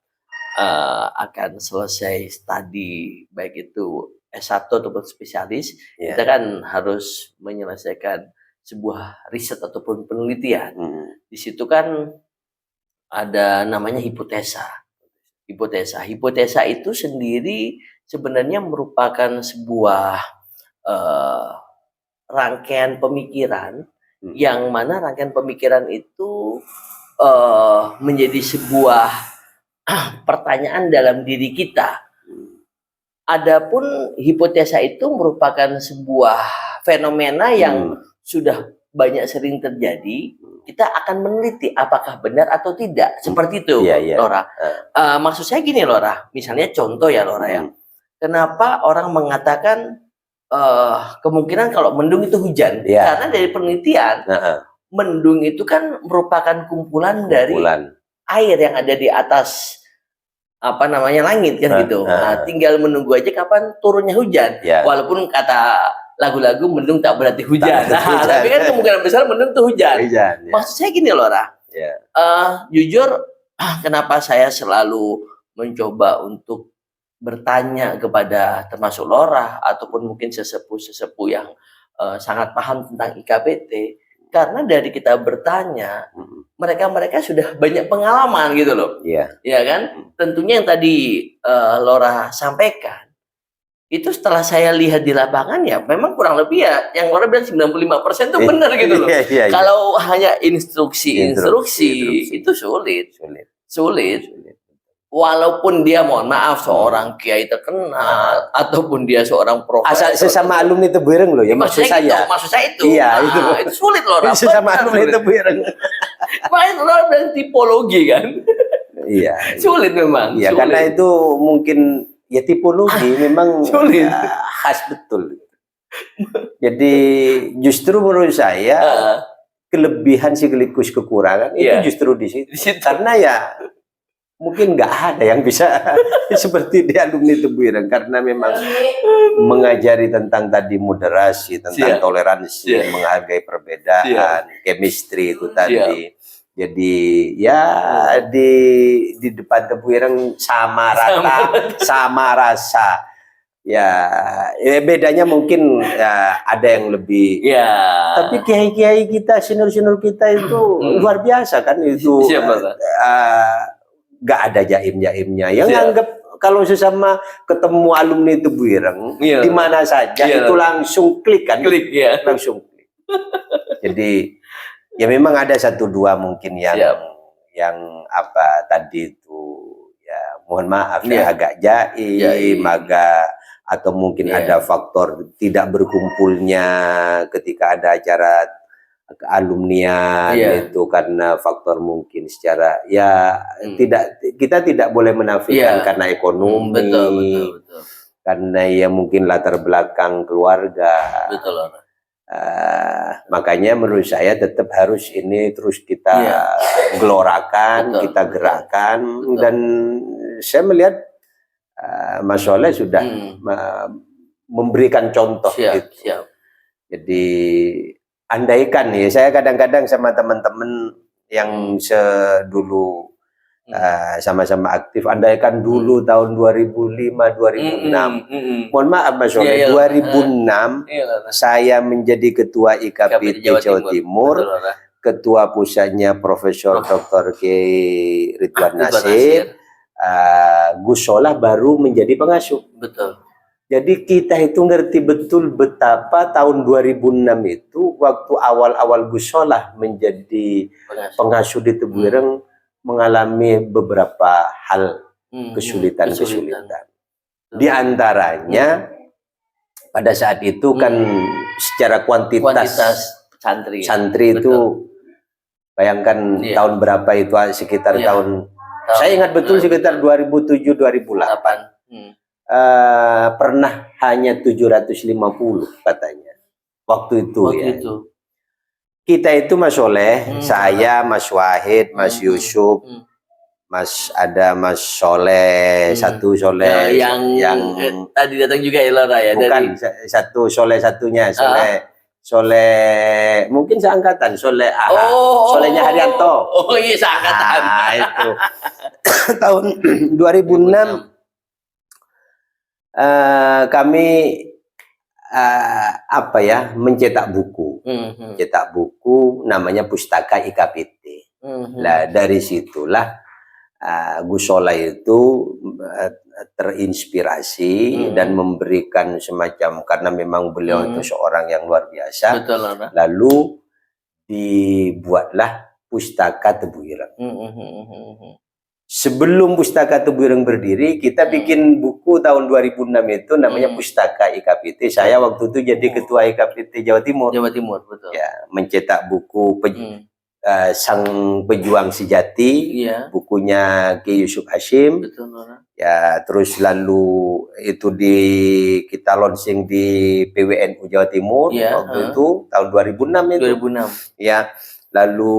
akan selesai studi baik itu S1 ataupun spesialis, kita kan harus menyelesaikan sebuah riset ataupun penelitian. Di situ kan ada namanya hipotesa. Hipotesa itu sendiri sebenarnya merupakan sebuah rangkaian pemikiran, yang mana rangkaian pemikiran itu menjadi sebuah pertanyaan dalam diri kita. Adapun hipotesa itu merupakan sebuah fenomena yang sudah banyak sering terjadi. Kita akan meneliti apakah benar atau tidak. Seperti itu, Laura. Maksud saya gini, Laura. Misalnya contoh ya, Laura ya. Kenapa orang mengatakan kemungkinan kalau mendung itu hujan? Karena dari penelitian, mendung itu kan merupakan kumpulan dari air yang ada di atas langit kan gitu. Nah, tinggal menunggu aja kapan turunnya hujan. Walaupun kata lagu-lagu mendung tak berarti hujan. Tapi kan kemungkinan besar mendung itu hujan. Maksud saya gini Laura. Jujur, kenapa saya selalu mencoba untuk bertanya kepada termasuk Laura ataupun mungkin sesepuh-sesepuh yang sangat paham tentang IKPT. Karena dari kita bertanya, mereka sudah banyak pengalaman gitu loh. Iya. Ya kan? Tentunya yang tadi Lora sampaikan, itu setelah saya lihat di lapangan ya memang kurang lebih ya yang Lora bilang 95% itu benar gitu loh. Iya. Kalau hanya instruksi itu sulit. Walaupun dia mohon maaf seorang kiai terkenal ataupun dia seorang profesor. Sesama alumni Tebu Ireng loh ya, maksud saya itu. Iya, itu sulit loh. Sesama alumni Tebu Ireng. Makanya Lora bilang tipologi kan. Iya. Sulit memang. Iya, karena itu mungkin ya tipologi memang sulit. Ya, khas betul. Jadi justru menurut saya kelebihan sekaligus kekurangan itu justru di situ. Karena ya mungkin nggak ada yang bisa seperti di alumni Tebu Ireng, karena memang mengajari tentang tadi moderasi, tentang toleransi, menghargai perbedaan, chemistry itu tadi. Jadi ya di depan Tebu Ireng sama rata, sama rasa. Ya bedanya mungkin ya, ada yang lebih. Tapi kiai-kiai kita, senior-senior kita itu luar biasa kan itu. Gak ada jaim-jaimnya yang nganggap kalau sesama ketemu alumni Tebu Ireng di mana saja itu langsung klik kan, langsung klik. Jadi ya memang ada satu dua mungkin yang apa tadi itu ya mohon maaf ya agak jaim, agak atau mungkin ada faktor tidak berkumpulnya ketika ada acara kealumnian itu karena faktor mungkin secara kita tidak boleh menafikan karena ekonomi, betul. Karena ya mungkin latar belakang keluarga, makanya menurut saya tetap harus ini terus kita gelorakan, kita gerakkan, dan saya melihat Mas Soleh sudah memberikan contoh gitu. Jadi andaikan ya, saya kadang-kadang sama teman-teman yang dulu sama-sama aktif, andaikan dulu tahun 2005-2006, mohon maaf Mas Soleh, 2006 saya menjadi ketua IKPT Jawa Timur, ketua pusatnya Profesor Dr. Kiai Ridwan Nasir, Gus Solah baru menjadi pengasuh. Betul. Jadi kita itu ngerti betul betapa tahun 2006 itu waktu awal-awal Gus Solah menjadi pengasuh di Tebu Ireng mengalami beberapa hal kesulitan. Di antaranya pada saat itu kan secara kuantitas santri itu bayangkan tahun berapa itu sekitar tahun saya ingat betul sekitar 2007-2008. Pernah hanya 750 katanya waktu itu. Kita itu Mas Soleh, saya, Mas Wahid, Mas Yusuf, Mas Soleh, satu Soleh yang tadi datang juga ya Lora ya, bukan dari... satu Soleh satunya Soleh mungkin seangkatan Soleh Solehnya Haryanto. Iya seangkatan. Itu tahun 2006 kami mencetak buku, namanya Pustaka IKPT. Nah dari situlah Gus Solah itu terinspirasi dan memberikan semacam, karena memang beliau itu seorang yang luar biasa. Lalu dibuatlah Pustaka Tebu Ireng. Sebelum Pustaka Tebu Ireng berdiri, kita bikin buku tahun 2006 itu namanya Pustaka IKPT. Saya waktu itu jadi ketua IKPT Jawa Timur. Betul. Ya, mencetak buku Sang Pejuang Sejati, bukunya Ki Yusuf Hashim. Betul. Ya, terus lalu itu kita launching di PWNU Jawa Timur waktu itu tahun 2006 itu. 2006. Ya, lalu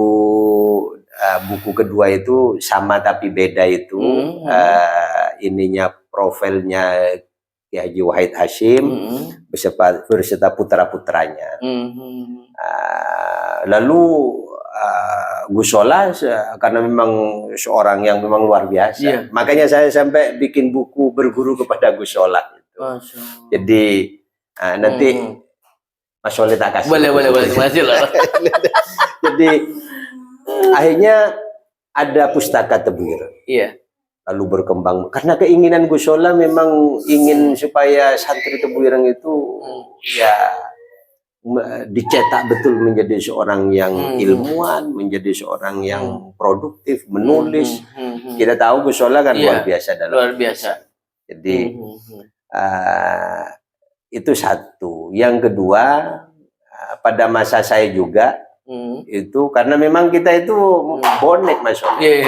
buku kedua itu Sama Tapi Beda itu ininya profilnya Ki Haji Wahid Hashim beserta putra-putranya. Lalu Gus Solah karena memang seorang yang memang luar biasa, makanya saya sampai bikin buku berguru kepada Gus Solah itu. Jadi nanti Mas Soleh tak kasih. Boleh. Terima kasih loh. Jadi akhirnya ada pustaka Tebu Ireng. Iya. Lalu berkembang karena keinginan Gus Solah memang ingin supaya santri Tebu Ireng itu ya dicetak betul menjadi seorang yang ilmuwan, menjadi seorang yang produktif, menulis. Kita tahu Gus Solah kan luar biasa dalam luar biasa. Jadi itu satu. Yang kedua, pada masa saya juga itu karena memang kita itu bonek Mas Soleh.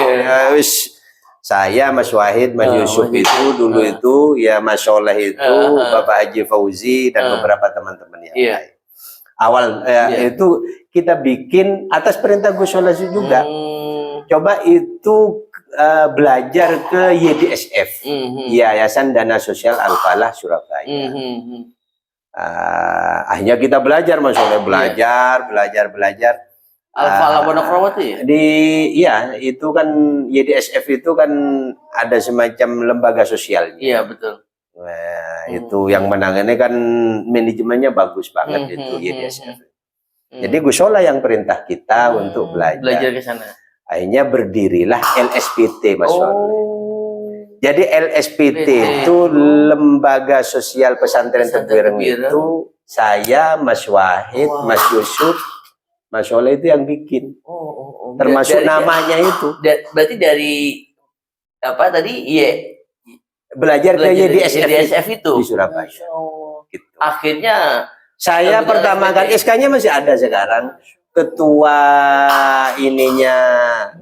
Saya, Mas Wahid, Mas Yusuf itu dulu itu ya Mas Soleh itu Bapak Haji Fauzi dan beberapa teman-teman yang lain. Awal itu kita bikin atas perintah Gus Soleh juga. Coba itu belajar ke YDSF, Yayasan Dana Sosial Al-Falah Surabaya. Akhirnya kita belajar Mas Soleh, belajar. Al-Falah Wonokromo itu ya? Itu kan YDSF itu kan ada semacam lembaga sosialnya. Iya, betul. Nah, itu yang menangani kan manajemennya bagus banget itu YDSF. Jadi Gus Solah yang perintah kita untuk belajar ke sana. Akhirnya berdirilah LSPT Mas Soleh. Jadi LSPT itu Lembaga Sosial Pesantren Tebu Ireng itu saya, Mas Wahid, Mas Yusuf, Mas Soleh itu yang bikin. Termasuk namanya itu. Berarti dari apa tadi? Belajar ke YDSF itu di Surabaya. Gitu. Akhirnya saya pertama kali SK-nya masih ada sekarang. Ketua ininya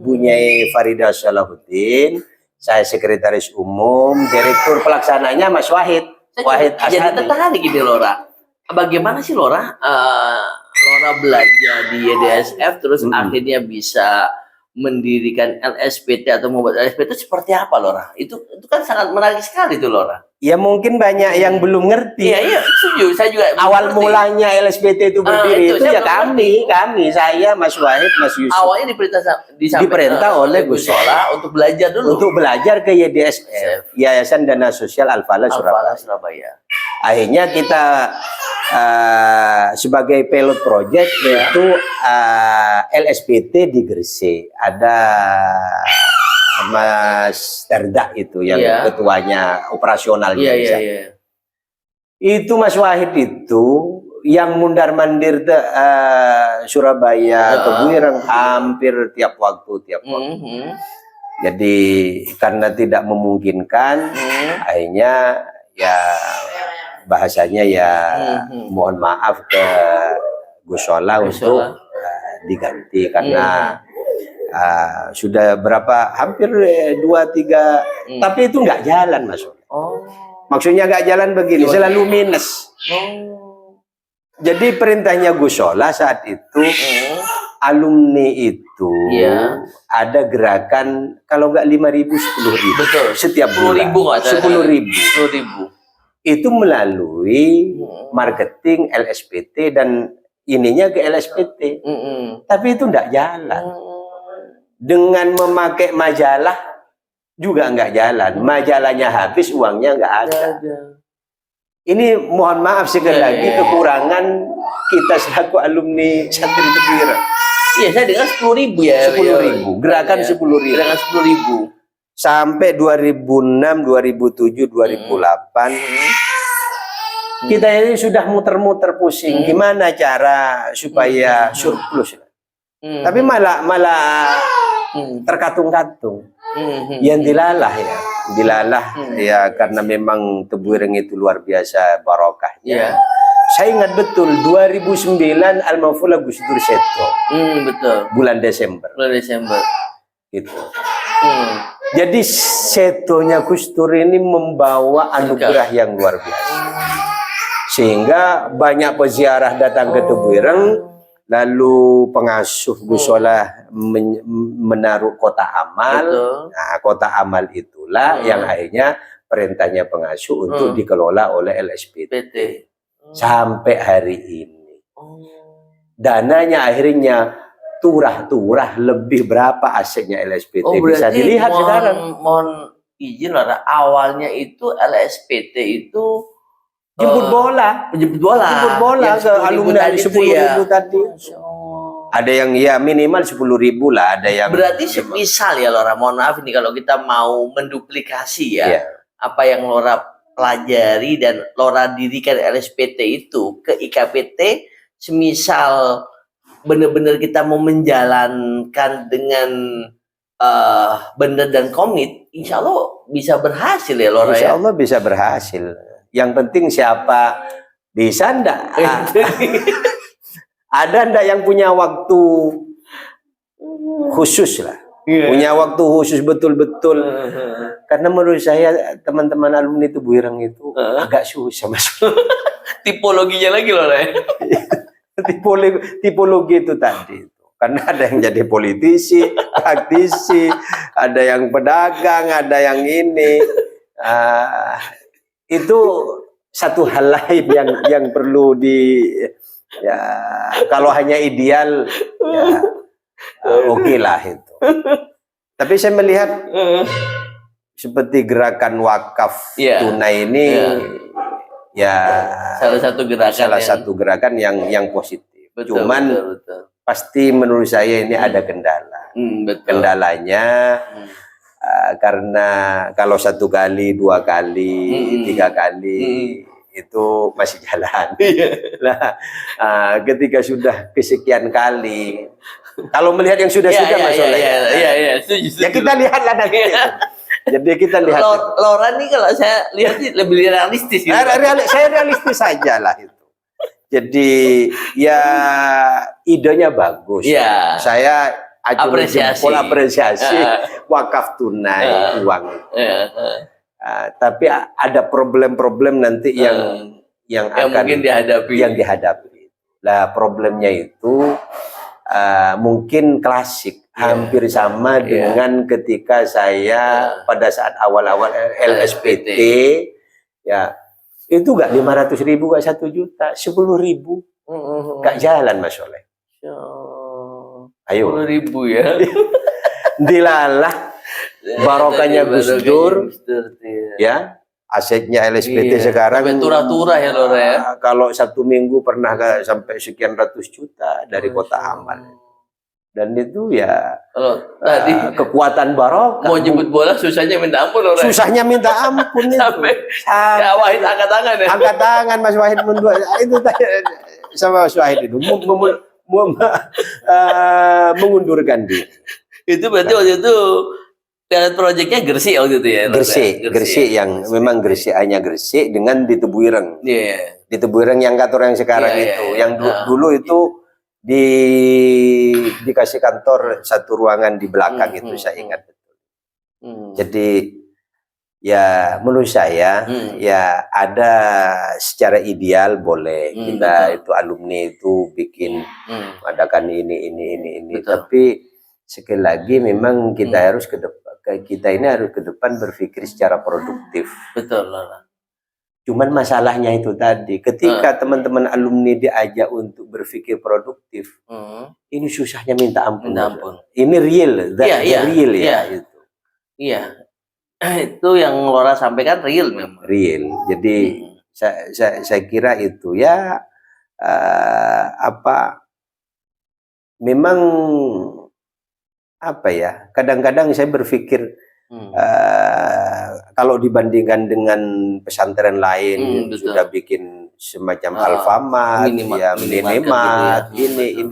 Bunyai Farida Salahuddin, saya sekretaris umum, direktur pelaksananya Mas Wahid. Wahid Asadi. Jadi tertarik gini Lora. Bagaimana sih Lora? Lora belajar di YDSF terus akhirnya bisa mendirikan LSPT atau membuat LSPT itu seperti apa Lora? Itu kan sangat menarik sekali tuh Lora. Ya mungkin banyak yang belum ngerti. Iya, setuju. Saya juga awal mulanya LSPT itu berdiri itu ya kami, saya, Mas Wahid, Mas Yusuf. Awalnya diperintah oleh Gus Solah untuk belajar dulu. Untuk belajar ke YDSF, Yayasan Dana Sosial Al-Falah Surabaya. Akhirnya kita sebagai pilot project yaitu LSPT di Gresik. Ada Mas Terdak itu yang ketuanya operasionalnya. Itu Mas Wahid itu yang mundar-mandir Surabaya, Tebu Ireng hampir tiap waktu. Jadi karena tidak memungkinkan, akhirnya ya bahasanya ya mohon maaf ke Gus Solah untuk diganti karena sudah berapa hampir 2-3 tapi itu nggak jalan Mas. Maksudnya nggak jalan begini, selalu minus. Jadi perintahnya Gus Solah saat itu alumni itu ada gerakan kalau nggak 5.000 10.000. Betul. Setiap bulan 10.000. Itu melalui marketing LSPT dan ininya ke LSPT. Tapi itu nggak jalan. Dengan memakai majalah juga nggak jalan. Majalahnya habis, uangnya nggak ada. Ini mohon maaf sekali lagi kekurangan kita selaku alumni santri Tebu Ireng. Iya, saya dengar 10.000 ya. 10.000, gerakan 10.000. Gerakan 10.000. Sampai 2006, 2007, 2008 kita ini sudah muter-muter pusing gimana cara supaya surplus. Tapi malah terkatung-katung. Yang dilalah ya karena memang Tebu Ireng itu luar biasa barokahnya. Saya ingat betul 2009 Al-Mafula Gus Dur Seto. Betul. Bulan Desember. Gitu. Jadi setonya Gus Dur ini membawa anugerah yang luar biasa. Sehingga banyak peziarah datang ke Tebu Ireng, lalu pengasuh Gus Solah menaruh kotak amal. Nah, kotak amal itulah yang akhirnya perintahnya pengasuh untuk dikelola oleh LSPT. Sampai hari ini. Dananya akhirnya turah-turah lebih berapa asetnya LSPT bisa dilihat sekarang. Mohon izin Lora, awalnya itu LSPT itu Jemput bola. Jemput bola. Jemput bola Yang ke 10.000 alumni tadi itu 10.000 tadi. Masya Allah. Ada yang ya minimal 10.000 lah, ada yang Berarti semisal ya Lora, mohon maaf ini kalau kita mau menduplikasi ya, Iya. apa yang Lora pelajari dan Lora dirikan LSPT itu ke IKPT, semisal benar-benar kita mau menjalankan dengan benar dan komit, insya Allah bisa berhasil ya Lora Insya ya. Allah bisa berhasil. Yang penting siapa bisa ndak? Ada ndak yang punya waktu khusus lah. Punya waktu khusus betul-betul. Karena menurut saya teman-teman alumni itu Buireng itu agak susah Mas. Tipologinya lagi Lora ya. Tipologi itu tadi. Karena ada yang jadi politisi, praktisi, ada yang pedagang, ada yang ini. Itu satu hal lain yang perlu ya kalau hanya ideal ya oke lah itu. Tapi saya melihat seperti gerakan wakaf tunai ini ya salah satu gerakan yang positif. Betul, Cuman betul. pasti menurut saya ini ada kendala. Betul. Kendalanya karena kalau 1 kali, 2 kali, 3 kali itu masih jalan. Nah, ketika sudah kesekian kali, kalau melihat yang sudah-sudah masalah ya kita lihatlah nanti. Jadi kita lihat. Lora nih kalau saya lihat lebih realistis. Gitu. Saya realistis saja lah itu. Jadi ya idenya bagus. Ya. Saya apresiasi wakaf tunai uang. Tapi ada problem-problem nanti yang akan mungkin dihadapi. Nah, problemnya itu mungkin klasik, hampir sama dengan ketika saya pada saat awal-awal LSPT ya itu nggak 500.000, nggak 1 juta, 10.000 nggak jalan Mas Soleh. Ayo 10.000 ya. Dilalah barokahnya Gus Dur ya, asetnya LSPT sekarang turah-turah ya Lora ya. Kalau 1 minggu pernah sampai sekian ratus juta dari kota amal. Dan itu ya tadi kekuatan barokah. mau jemput bola susahnya minta ampun Lora. Susahnya minta ampun itu. Sampai Wahid angkat tangan ya. Angkat tangan Mas Wahid itu sama Mas Wahid itu mengundurkan diri. Itu berarti waktu itu pilot proyeknya Gresik waktu itu ya. Gresik yang memang Gresik hanya Gresik dengan di Tebuireng. Iya. Di Tebuireng yang kantor yang sekarang itu. Yang dulu itu dikasih kantor 1 ruangan di belakang itu saya ingat betul. Jadi ya menurut saya ya ada secara ideal boleh kita itu alumni itu bikin adakan ini. Betul. Tapi sekali lagi memang kita harus ke depan berpikir secara produktif. Betul Lora. Cuman masalahnya itu tadi, ketika teman-teman alumni diajak untuk berpikir produktif, ini susahnya minta ampun. Ini real, real ya. Itu. Iya, itu yang Lora sampaikan real memang. Real. Jadi saya kira itu ya memang kadang-kadang saya berpikir kalau dibandingkan dengan pesantren lain sudah bikin semacam Alfamart, Minimarket, ini.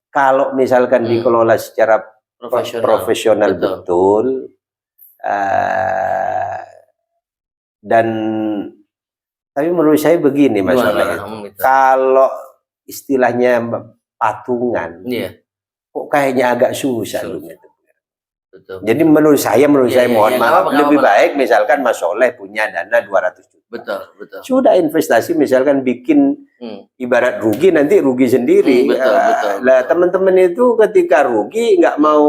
Kalau misalkan dikelola secara profesional betul, dan tapi menurut saya begini Mas Soleh, kalau istilahnya patungan, kok kayaknya agak susah Betul. Jadi menurut saya mohon maaf, lebih baik misalkan Mas Soleh punya dana 200 juta. Betul. Sudah investasi misalkan bikin ibarat rugi nanti rugi sendiri. Betul. Lah teman-teman itu ketika rugi nggak mau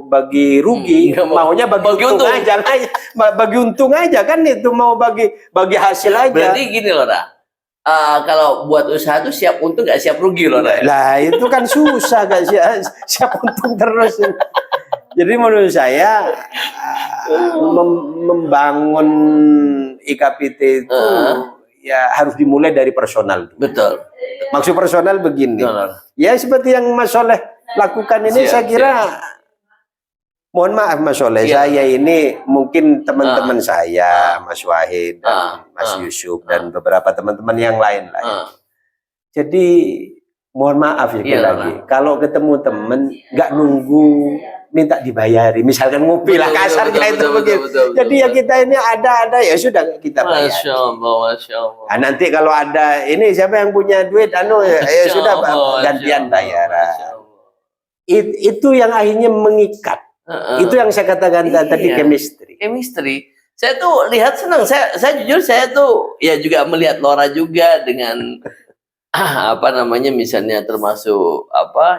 bagi rugi, maunya bagi untung aja. Bagi untung aja kan itu mau bagi hasil aja. Berarti gini Lora. Kalau buat usaha tuh siap untung nggak siap rugi loh. Lah itu kan susah gak siap untung terus. Jadi menurut saya membangun IKPT itu ya harus dimulai dari personal. Betul. Maksud personal begini. Ya seperti yang Mas Soleh lakukan ini, saya kira mohon maaf Mas Soleh, saya ini mungkin teman-teman saya, Mas Wahid dan Mas Yusuf dan beberapa teman-teman yang lain-lain. Jadi mohon maaf ya lagi, kalau ketemu temen nggak nunggu minta dibayari, misalkan ngopi lah kasarnya itu begitu. Jadi ya kita ini ada ya sudah kita bayar. Masya Allah, Masya Allah. Nah, nanti kalau ada ini siapa yang punya duit, ya sudah gantian bayaran. Itu yang akhirnya mengikat. Itu yang saya katakan tadi, chemistry. Chemistry. Saya tuh lihat senang. Saya jujur saya tuh ya juga melihat Lora juga dengan apa namanya misalnya termasuk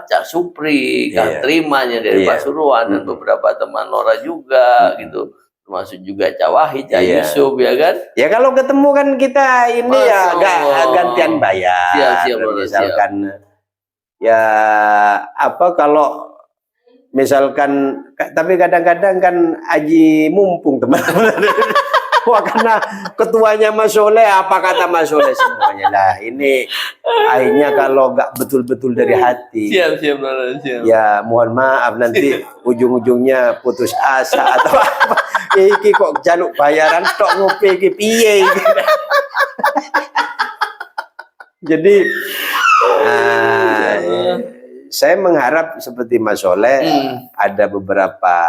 Cak Supri, Kang Trimanya dari Pasuruan dan beberapa teman Lora juga gitu. Termasuk juga Cak Wahid, Cak Yusuf ya kan. Ya kalau ketemu kan kita ini ya gantian bayar. Misalkan ya kalau misalkan, tapi kadang-kadang kan aji mumpung teman-teman. Wah, karena ketuanya Mas Soleh, apa kata Mas Soleh semuanya lah. Ini akhirnya kalau nggak betul-betul dari hati. Siap. Ya mohon maaf nanti ujung-ujungnya putus asa atau apa. Iki kok jaluk bayaran tok ngopi iki piye. Jadi saya mengharap seperti Mas Soleh ada beberapa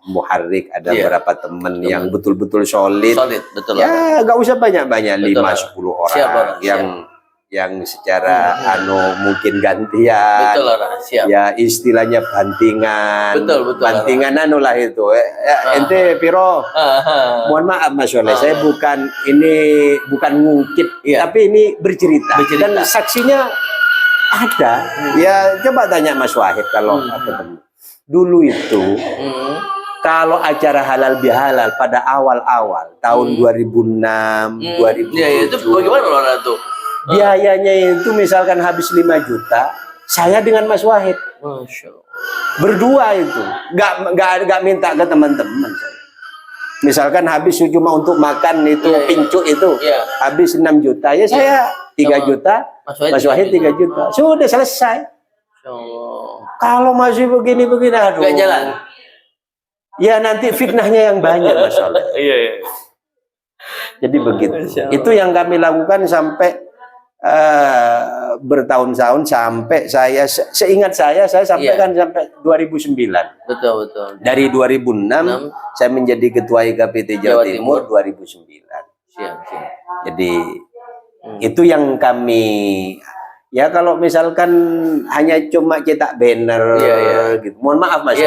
muharrik, ada beberapa teman yang betul-betul solid. Betul. Ya nggak usah banyak-banyak, 5-10 orang yang secara mungkin gantian. Betul, siap. Ya istilahnya bantingan. Betul. Bantingan lah itu. Ente piro? Mohon maaf Mas Soleh, saya bukan ngungkit, tapi ini bercerita. Dan saksinya ada. Ya coba tanya Mas Wahid kalau ketemu. Dulu itu kalau acara halal bihalal pada awal-awal tahun 2006, 2007. Ya, itu bagaimana Lora tuh? Biayanya itu misalkan habis 5 juta, saya dengan Mas Wahid. Masya Allah. Berdua itu. Nggak minta ke teman-teman saya. Misalkan habis cuma untuk makan itu pincuk itu habis 6 juta, ya saya 3 juta, Mas Wahid 3 juta. Sudah selesai. Kalau masih begini-begini, aduh. Nggak jalan. Ya nanti fitnahnya yang banyak Mas Soleh. Iya. Jadi begitu. Itu yang kami lakukan sampai bertahun-tahun, sampai saya seingat saya sampaikan sampai 2009. Betul. Dari 2006 saya menjadi ketua IKPT Jawa Timur 2009. Siap. Jadi itu yang kami, ya kalau misalkan hanya cuma cetak banner gitu. Mohon maaf Mas,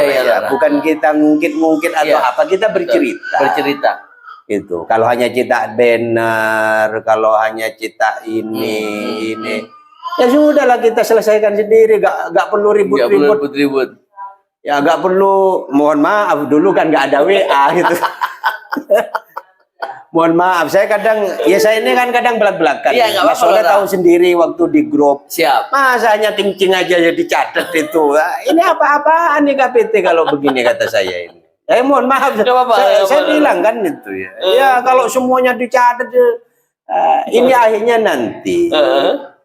bukan kita ngungkit atau apa, kita bercerita. Itu kalau hanya cetak banner, kalau hanya cetak ini, ya sudahlah kita selesaikan sendiri, gak perlu ribut-ribut. Ya gak perlu, mohon maaf dulu kan gak ada WA gitu. Mohon maaf, saya ini kan kadang belak-belakan. Mas Soleh tahu sendiri waktu di grup. Siap. Masa hanya ting-ting aja ya dicatat itu. Ini apa-apaan nih KPT kalau begini kata saya ini. Mohon maaf. Saya bilang kan itu ya. Ya kalau semuanya dicatat, ini akhirnya nanti.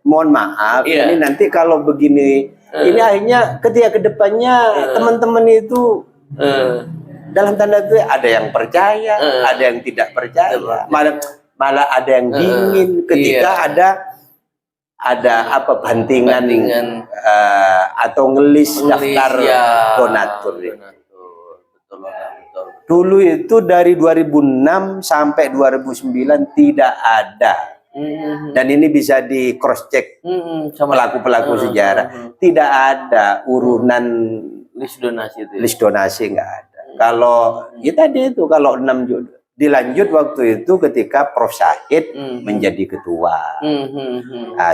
Mohon maaf, ini nanti kalau begini, ini akhirnya ketika kedepannya teman-teman itu dalam tanda itu ada yang percaya, ada yang tidak percaya, malah ada yang dingin ketika ada bantingan atau ngelis daftar donatur. Dulu itu dari 2006 sampai 2009 tidak ada. Dan ini bisa di cross check pelaku-pelaku sejarah, tidak ada urunan list donasi itu. List donasi nggak ada. Kalau ya tadi itu kalau 6 juta dilanjut waktu itu ketika Prof Syahid menjadi ketua,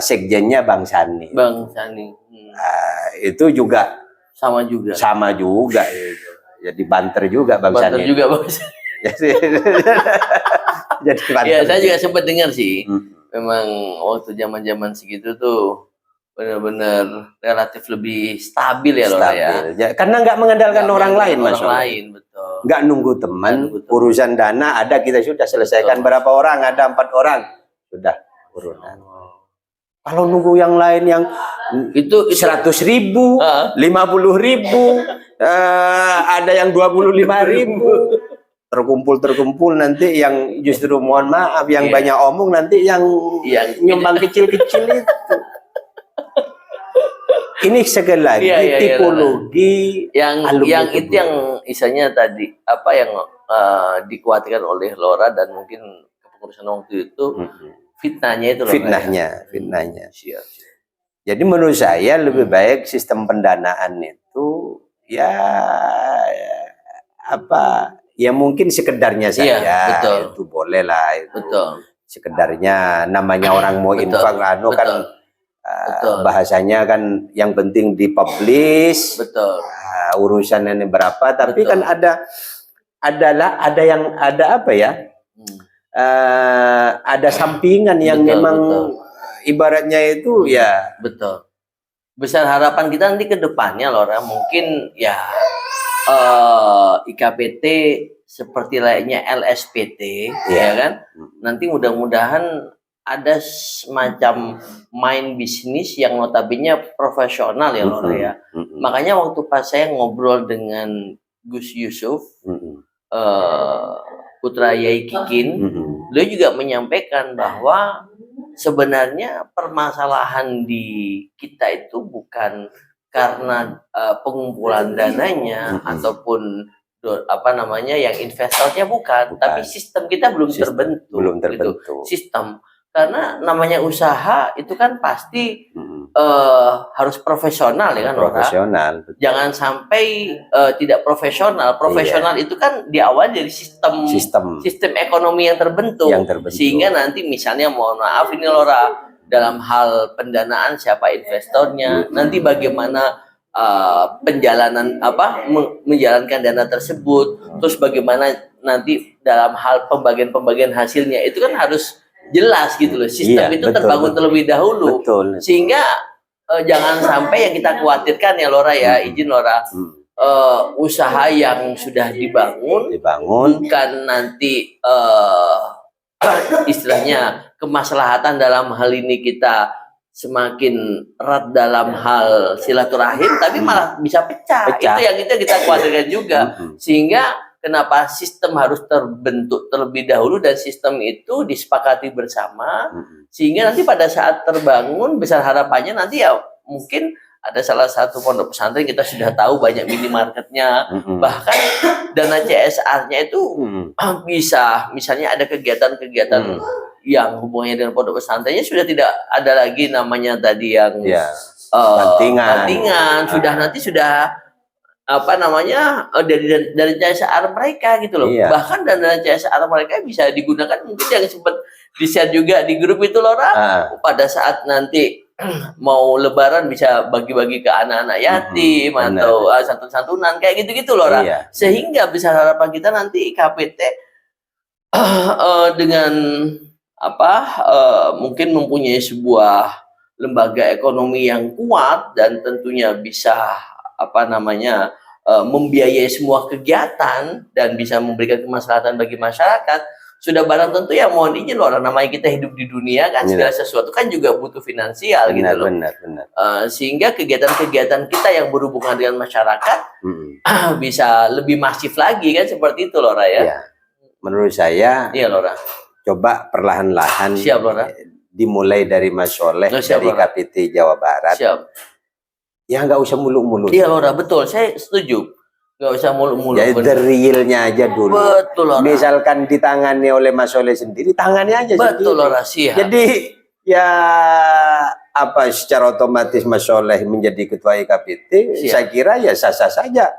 sekjennya Bang Sani. Itu juga sama juga itu. Jadi banter juga Bang Sani. Jadi ya saya juga sempat dengar sih. Memang waktu zaman segitu tuh benar-benar relatif lebih stabil ya Lora ya. Karena nggak mengandalkan orang lain, Mas. Betul. nggak nunggu teman, urusan dana ada, kita sudah selesaikan. Berapa orang? Ada 4 orang, sudah urunan. Kalau nunggu yang lain yang itu 100.000, 50.000, ada yang 25.000, terkumpul nanti yang justru mohon maaf yang banyak omong, nanti yang nyumbang kecil-kecil itu. Ini sekali lagi tipologi yang itu yang isanya tadi apa yang dikhawatirkan oleh Lora dan mungkin kepengurusan waktu itu. Fitnahnya itu loh. Fitnahnya. Siap. Jadi menurut saya lebih baik sistem pendanaan itu ya apa ya mungkin sekedarnya saja. Itu boleh lah itu. Betul. Sekedarnya namanya orang mau infak kan bahasanya kan yang penting dipublish. Betul. Urusan ini berapa, tapi kan ada apa ya? Ada sampingan yang memang ibaratnya itu ya betul. Besar harapan kita nanti ke depannya Lora, mungkin ya IKPT seperti layaknya LSPT ya kan. Nanti mudah-mudahan ada semacam main bisnis yang notabene profesional ya Lora ya. Makanya waktu pas saya ngobrol dengan Gus Yusuf putra Yai Kikin, beliau juga menyampaikan bahwa sebenarnya permasalahan di kita itu bukan karena pengumpulan dananya ataupun apa namanya yang investornya bukan, tapi sistem kita belum terbentuk. Gitu. Sistem karena namanya usaha itu kan pasti harus profesional ya kan, profesional. Jangan sampai tidak profesional. Profesional itu kan di awal dari sistem ekonomi yang terbentuk. Sehingga nanti misalnya mohon maaf ini Lora, dalam hal pendanaan siapa investornya, nanti bagaimana penjalanan menjalankan dana tersebut, terus bagaimana nanti dalam hal pembagian hasilnya itu kan harus jelas gitu loh. Sistem itu terbangun terlebih dahulu. Sehingga jangan sampai yang kita khawatirkan ya Lora ya, izin Lora, usaha yang sudah dibangun bukan nanti istilahnya kemaslahatan dalam hal ini kita semakin erat dalam hal silaturahim, tapi malah bisa pecah. Itu yang kita khawatirkan juga. Sehingga kenapa sistem harus terbentuk terlebih dahulu dan sistem itu disepakati bersama, sehingga nanti pada saat terbangun besar harapannya nanti ya mungkin ada salah satu pondok pesantren kita sudah tahu banyak minimarketnya, bahkan dana CSR-nya itu bisa misalnya ada kegiatan-kegiatan yang hubungannya dengan pondok pesantrennya sudah tidak ada lagi namanya tadi yang bantingan, sudah apa namanya dari CSR mereka gitu loh. Bahkan dana CSR mereka bisa digunakan mungkin yang sempat di-share juga di grup itu Lora, pada saat nanti mau lebaran bisa bagi-bagi ke anak-anak yatim atau santun-santunan kayak gitu-gitu Lora. Sehingga bisa harapan kita nanti IKPT dengan mungkin mempunyai sebuah lembaga ekonomi yang kuat dan tentunya bisa membiayai semua kegiatan dan bisa memberikan kemaslahatan bagi masyarakat, sudah barang tentu ya mohon izin loh, namanya kita hidup di dunia kan, segala sesuatu kan juga butuh finansial gitu loh. Sehingga kegiatan-kegiatan kita yang berhubungan dengan masyarakat bisa lebih masif lagi kan, seperti itu Lora ya. Menurut saya Lora, coba perlahan-lahan dimulai dari Mas Soleh, dari KPT Jawa Barat. Ya nggak usah muluk-muluk. Iya Lora, betul, saya setuju. Nggak usah muluk-muluk. Jadi realnya aja dulu. Betul Lora. Misalkan ditangani oleh Mas Soleh sendiri, tangannya aja sendiri. Betul Lora, siap. Jadi ya secara otomatis Mas Soleh menjadi ketua IKPT, saya kira ya sah-sah saja.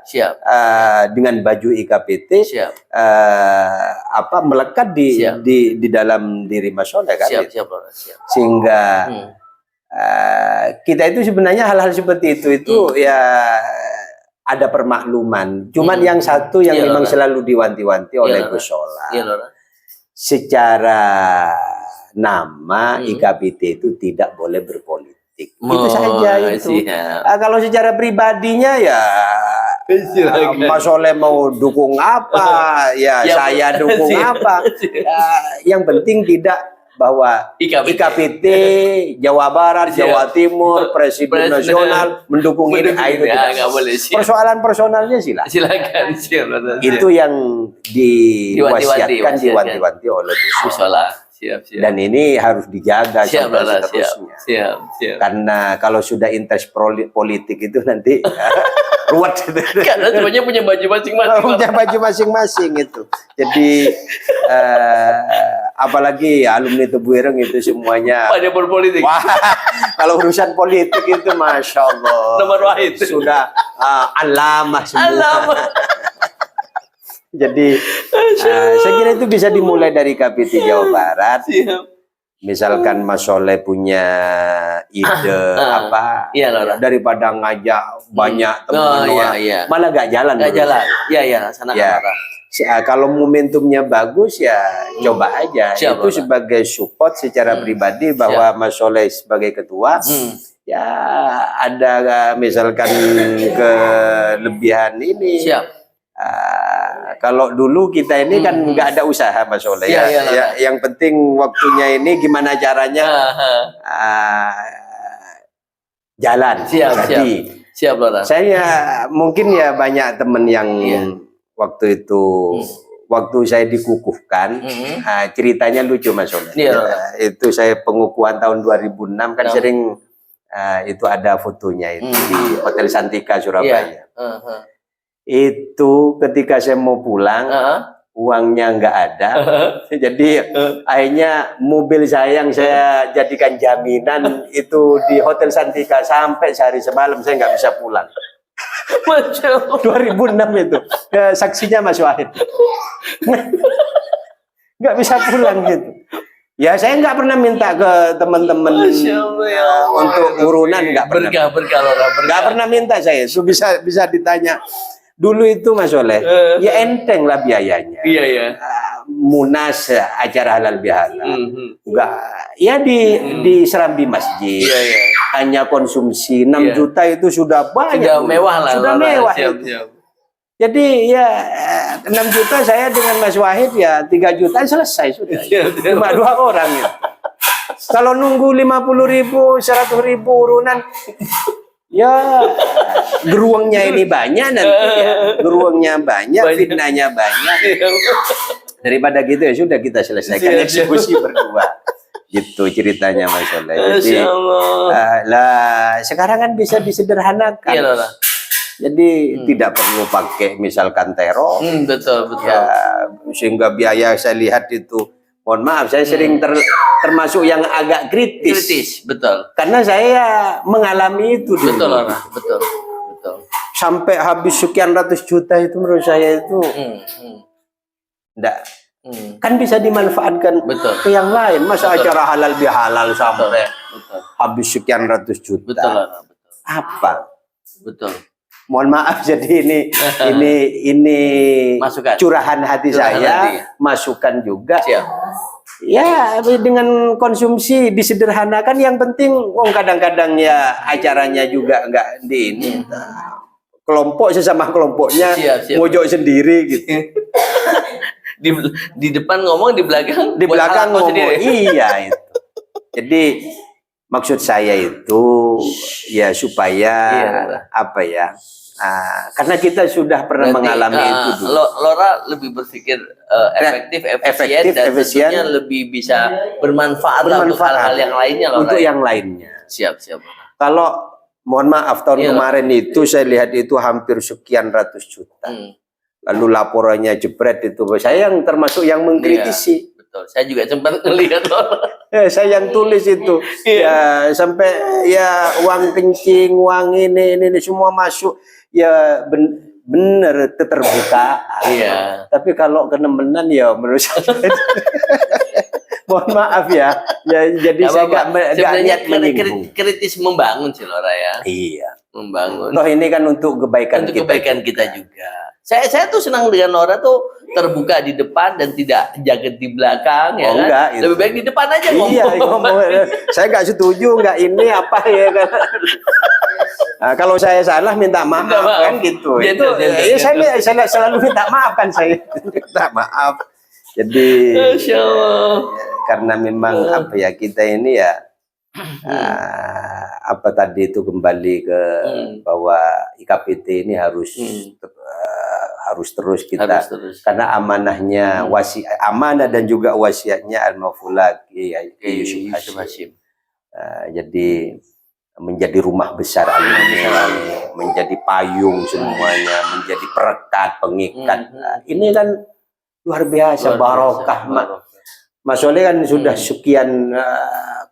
Dengan baju IKPT melekat di dalam diri Mas Soleh kan. Lora, sehingga kita itu sebenarnya hal-hal seperti itu ya ada permakluman. Cuman yang satu yang memang selalu diwanti-wanti oleh Gus Solah, secara nama IKPT itu tidak boleh berpolitik. politik. Itu saja itu. Kalau secara pribadinya ya Mas Soleh mau dukung apa, ya saya dukung apa. Yang penting tidak bahwa IKPT Jawa Barat, Jawa Timur, Presiden Nasional mendukung ini. Persoalan personalnya silakan. Itu yang diwasiatkan, diwanti-wanti oleh Gus Dur. Siap. Dan ini harus dijaga sampai seterusnya. Karena kalau sudah interest politik itu nanti ruwet. Karena semuanya punya baju masing-masing. Punya baju masing-masing itu. Jadi apalagi alumni Tebu Ireng itu semuanya pada berpolitik. Wah, kalau urusan politik itu masya Allah. Nomor wahid. Sudah alamah semua. Jadi saya kira itu bisa dimulai dari KPT Jawa Barat. Misalkan Mas Soleh punya ide apa, daripada ngajak banyak teman-teman, malah gak jalan. Kalau momentumnya bagus ya coba aja. Itu sebagai support secara pribadi bahwa Mas Soleh sebagai ketua, ya ada misalkan kelebihan ini. Kalau dulu kita ini kan nggak ada usaha Mas Soleh ya. Yang penting waktunya ini gimana caranya jalan. Siap. Saya mungkin ya banyak teman yang waktu itu waktu saya dikukuhkan, ceritanya lucu Mas Soleh. Itu saya pengukuhan tahun 2006 kan sering itu ada fotonya itu di Hotel Santika Surabaya. Itu ketika saya mau pulang, uangnya nggak ada, jadi akhirnya mobil saya yang saya jadikan jaminan itu di Hotel Santika sampai sehari semalam saya nggak bisa pulang. 2006 itu, saksinya Mas Wahid, nggak bisa pulang gitu. Ya saya nggak pernah minta ke teman-teman untuk urunan, nggak pernah. Nggak pernah minta saya, itu bisa ditanya. Dulu itu Mas Soleh, ya enteng lah biayanya. Munas acara halal bihalal. Enggak, ya di Serambi Masjid. Hanya konsumsi 6 juta itu sudah banyak. Sudah mewah lah. Sudah mewah. Siap. Jadi ya 6 juta saya dengan Mas Wahid ya 3 juta selesai sudah. Cuma 2 orang ya. Kalau nunggu 50.000, 100.000 urunan, ya geruangnya ini banyak nanti ya. Geruangnya banyak, fitnahnya banyak. Daripada gitu ya sudah kita selesaikan eksekusi berdua. Gitu ceritanya Mas Soleh. Jadi sekarang kan bisa disederhanakan. Jadi tidak perlu pakai misalkan teror. Betul. Ya, sehingga biaya saya lihat itu, mohon maaf saya sering termasuk yang agak kritis. Betul. Karena saya mengalami itu dulu. Betul. Sampai habis sekian ratus juta itu menurut saya itu enggak. Kan bisa dimanfaatkan ke yang lain. Masa acara halal bihalal sampai habis sekian ratus juta. Betul. Apa? Betul. Mohon maaf, jadi ini masukan. Curahan hati saya, masukan juga. Ya dengan konsumsi disederhanakan, yang penting kadang-kadang ya acaranya juga enggak di ini. Kelompok sesama kelompoknya mojok sendiri gitu. di depan ngomong, di belakang ngomong sendiri. Iya itu. Jadi maksud saya itu ya supaya apa ya? Karena kita sudah pernah mengalami itu dulu. Lora lebih berpikir efektif, efisien, dan lebih bisa bermanfaat untuk hal-hal yang lainnya. Untuk yang lainnya. Siap. Kalau mohon maaf tahun kemarin itu saya lihat itu hampir sekian ratus juta. Lalu laporannya jebret itu. Saya yang termasuk yang mengkritisi. Betul. Saya juga sempat melihat. Saya yang tulis itu. Ya sampai ya uang kencing, uang ini semua masuk. Ya bener keterbukaan. Tapi kalau kenemenan ya menurut saya mohon maaf ya jadi saya nggak niat menyinggung. Kritis membangun sih Lora ya. Iya, membangun. Toh ini kan untuk kebaikan kita juga. Saya tuh senang dengan Lora tuh terbuka di depan dan tidak jaget di belakang, ya kan? Enggak, Lebih baik di depan aja ngomong. Iya, ngomong. Saya nggak setuju, nggak ini apa ya kan. Nah, kalau saya salah minta maaf kan gitu. Gentle, Itu saya selalu minta maaf kan saya. Minta maaf. Jadi Masya Allah. karena memang apa ya kita ini ya apa tadi itu kembali ke bahwa IKPT ini harus terus kita Harus terus. karena amanahnya amanah dan juga wasiatnya Al-Maufula Yusuf Hashim. Jadi menjadi rumah besar alumni, menjadi payung semuanya, menjadi perekat, pengikat. Ini kan luar biasa, barokah. Mas Soleh kan sudah sekian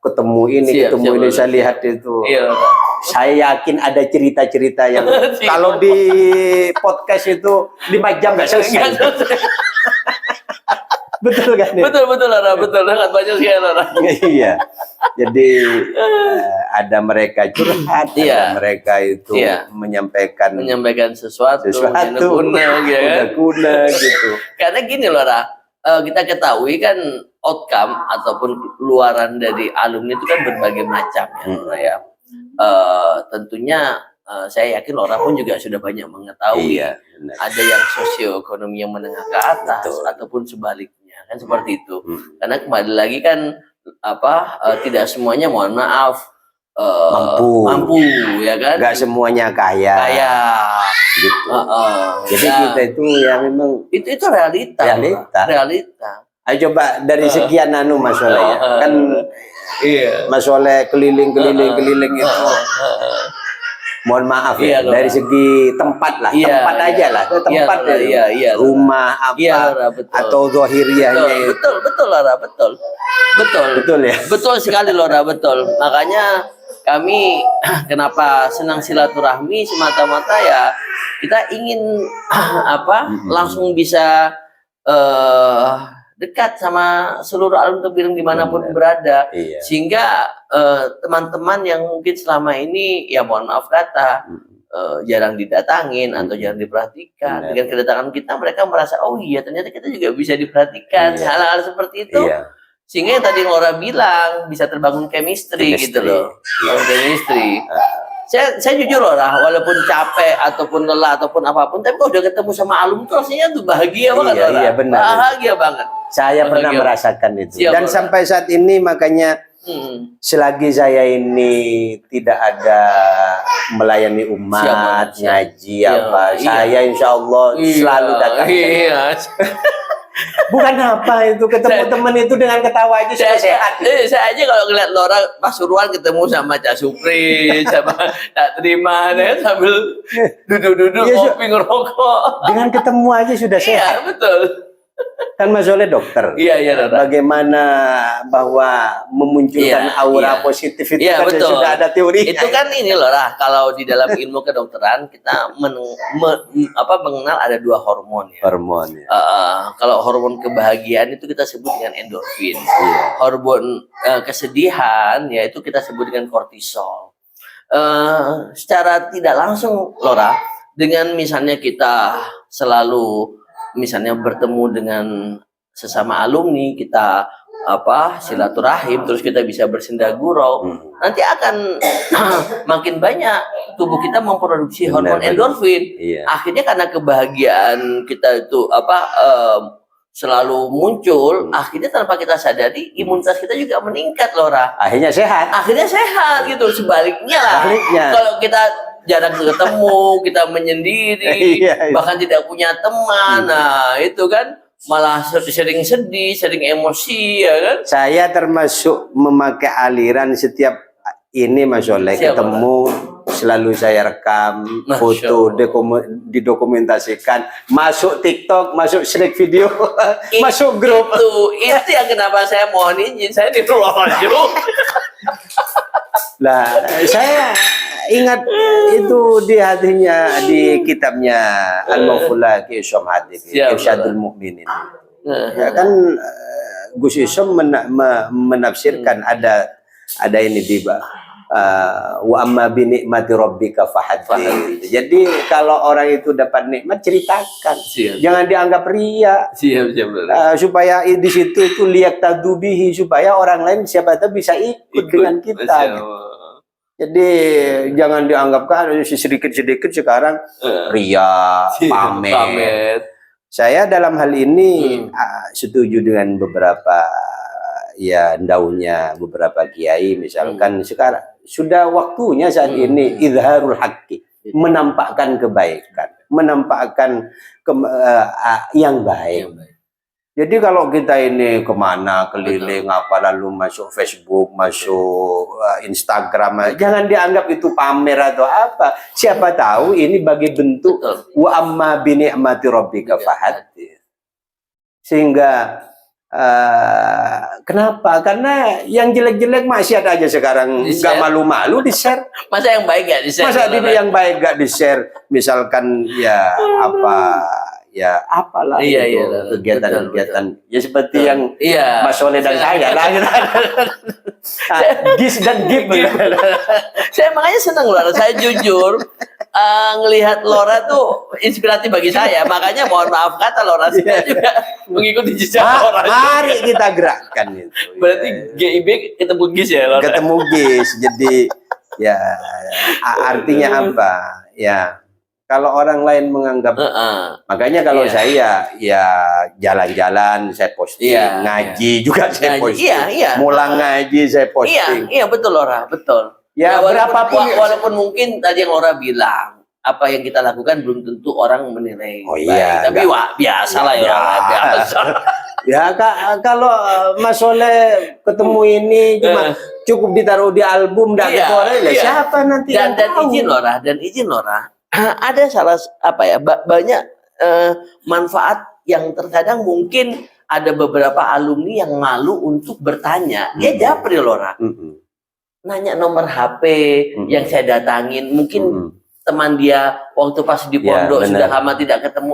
ketemu ini, ketemu ini, saya lihat itu. Iya. Saya yakin ada cerita-cerita yang kalau di podcast itu 5 jam nggak selesai. Betul kan? Betul Lora, betul. Sangat banyak sekali Lora. Iya. Jadi ada mereka curhat, ada mereka itu menyampaikan sesuatu guna gitu. Karena gini Lora, kita ketahui kan outcome ataupun luaran dari alumni itu kan berbagai macam ya Lora ya. Tentunya saya yakin Lora pun juga sudah banyak mengetahui. Iya, ada yang sosioekonomi yang menengah ke atas ataupun sebaliknya kan seperti itu. Karena kembali lagi kan tidak semuanya mohon maaf mampu ya kan, nggak semuanya kaya gitu. Jadi kita itu ya memang itu realita. Ayo coba dari sekian Mas Soleh ya kan Mas Soleh keliling itu mohon maaf ya dari segi tempat lah, tempat aja lah, tempat rumah apa atau zahiriahnya. Betul Lora, betul ya, betul sekali Lora, betul. Makanya kami kenapa senang silaturahmi semata-mata ya kita ingin langsung bisa dekat sama seluruh alumni Tebiring dimanapun berada, sehingga teman-teman yang mungkin selama ini ya mohon maaf kata jarang didatangin atau jarang diperhatikan, dengan kedatangan kita mereka merasa oh iya ternyata kita juga bisa diperhatikan, hal-hal seperti itu, sehingga yang tadi Lora bilang bisa terbangun chemistry gitu loh, chemistry. Saya jujur Lora, walaupun capek ataupun lelah ataupun apapun, tapi kalau udah ketemu sama alumni tuh rasanya tuh bahagia banget Lora. Iya, benar. Bahagia banget. Saya pernah merasakan itu. Dan sampai saat ini makanya selagi saya ini tidak ada melayani umat, ngaji saya insya Allah selalu datang. Bukan apa itu ketemu teman itu dengan ketawa aja sudah sehat. Saya aja kalau ngeliat Lora Pasuruan ketemu sama Cak Supri, sama Tak Terima, sambil duduk-duduk ngopi ngerokok. Dengan ketemu aja sudah sehat. Iya betul. Kan Mas Soleh dokter. Iya. Bagaimana bahwa memunculkan aura positif itu kan betul. Sudah ada teori. Itu kan ini Lora, kalau di dalam ilmu kedokteran kita mengenal ada 2 hormon ya. Hormon. Kalau hormon kebahagiaan itu kita sebut dengan endorfin. Hormon kesedihan ya itu kita sebut dengan kortisol. Secara tidak langsung Lora, dengan misalnya kita selalu misalnya bertemu dengan sesama alumni, kita silaturahim, terus kita bisa bersenda gurau, nanti akan makin banyak tubuh kita memproduksi hormon endorfin. Akhirnya karena kebahagiaan kita itu selalu muncul, akhirnya tanpa kita sadari imunitas kita juga meningkat Lora. Akhirnya sehat gitu. Sebaliknya lah. Kalau kita jarang ketemu, kita menyendiri, bahkan tidak punya teman, nah itu kan malah sering sedih, sering emosi ya kan. Saya termasuk memakai aliran setiap ini Mas Soleh ketemu selalu saya rekam, foto, didokumentasikan, masuk TikTok, masuk snack video, masuk grup. Itu yang kenapa saya mohon izin, saya di Purworejo. Nah, saya ingat itu di hatinya di kitabnya Al-Maufula Yusuf Hashim, Irsyadul Mukminin. Ya kan Gus Isom menafsirkan ada ini di Wa amma bi ni'mati rabbika fahaddits. Jadi kalau orang itu dapat nikmat ceritakan. Siap. Jangan dianggap ria. Siap. Supaya di situ itu liyak tadubihi, supaya orang lain siapa tahu bisa ikut dengan kita. Jadi jangan dianggap kan sedikit-sedikit sekarang ria, pamer. Saya dalam hal ini setuju dengan beberapa daunnya beberapa kiai, misalkan sekarang sudah waktunya saat ini izharul haqqi, menampakkan kebaikan, menampakkan yang baik. Jadi kalau kita ini kemana keliling apa lalu masuk Facebook, masuk Instagram, jangan dianggap itu pamer atau apa. Siapa tahu ini bagi bentuk wa amma bi ni'mati rabbika fahaddits. Sehingga kenapa? Karena yang jelek-jelek maksiat aja sekarang nggak malu-malu di-share. Masa yang baik nggak di-share? Masa yang baik nggak di-share? Misalkan apalah kegiatan-kegiatan ya seperti yang Mas Soleh dan saya lah. Gis dan Gip. Saya makanya senang Lora. Saya jujur ngelihat Lora tuh inspiratif bagi saya. Makanya mohon maaf kata Lora, saya juga mengikuti jejak Lora. Mari kita gerakkan itu. Berarti GIB ketemu Gis ya Lora? Ketemu Gis. Jadi artinya apa? Ya, kalau orang lain menganggap, makanya kalau saya jalan-jalan saya posting, ngaji juga saya posting, mulang ngaji saya posting. Iya betul Lora, betul. Ya walaupun mungkin tadi yang Lora bilang apa yang kita lakukan belum tentu orang menilai baik, tapi biasa lah ya. Biasa. Ya kalau Mas Soleh ketemu ini cuma cukup ditaruh di album dan siapa nanti dan izin Lora. Ada banyak manfaat yang terkadang mungkin ada beberapa alumni yang malu untuk bertanya. Dia japri Lora. Nanya nomor HP yang saya datangin. Mungkin teman dia waktu pas di pondok sudah lama tidak ketemu.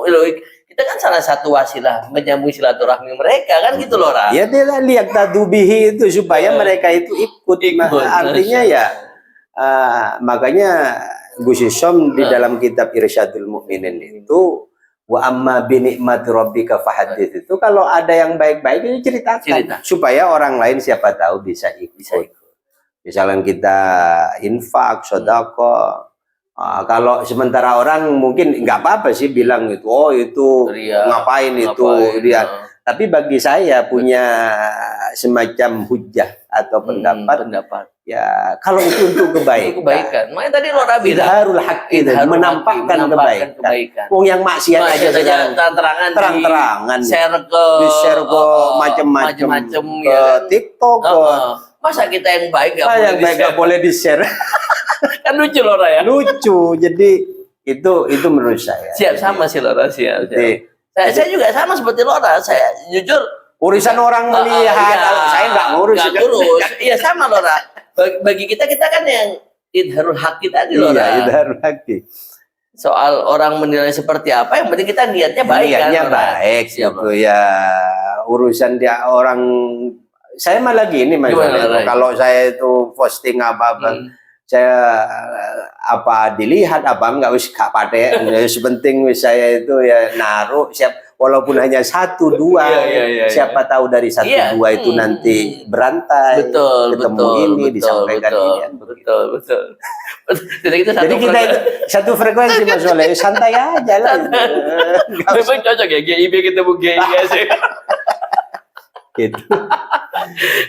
Kita kan salah satu wasilah menyambung silaturahmi mereka kan gitu Lora. Ya dia lihat tadubihi itu supaya mereka itu ikut. Artinya makanya Gus Isom di dalam kitab Irsyadul Mukminin itu wa amma bi ni'mati rabbika fahaddits itu kalau ada yang baik-baik itu ceritakan supaya orang lain siapa tahu bisa ikut. Misalnya kita infak, sedekah. Kalau sementara orang mungkin nggak apa-apa sih bilang itu ngapain itu dia. Tapi bagi saya punya semacam hujah atau pendapat. Ya, kalau itu untuk kebaikan. Makanya tadi Lora bilang izharul haqqi, menampakkan kebaikan. Wong yang maksiat aja sekarang terang-terangan share ke macam-macam ke TikTok. Masa kita yang baik nggak boleh di-share? Kan lucu Lora ya. Lucu. Jadi itu menurut saya. Siap sama sih Lora siap. Saya juga sama seperti Lora. Saya jujur urusan orang melihat, saya nggak ngurus. Iya sama Lora. Bagi kita kan yang idharul haqqi tadi Lora. Iya, idharul haqqi. Soal orang menilai seperti apa, yang penting kita niatnya baik. Niatnya baik gitu ya. Urusan dia orang, saya malah gini Mas. Kalau saya itu posting apa-apa, saya dilihat apa enggak wis gak paten. Sepenting saya itu naruh siap. Walaupun hanya 1, 2, siapa tahu dari 1, 2 itu nanti berantai, ketemu ini, disampaikan ini. Betul. Jadi kita itu satu frekuensi Mas Soleh, santai aja lah. Memang cocok ya, GIB ketemu GIB sih. Gitu.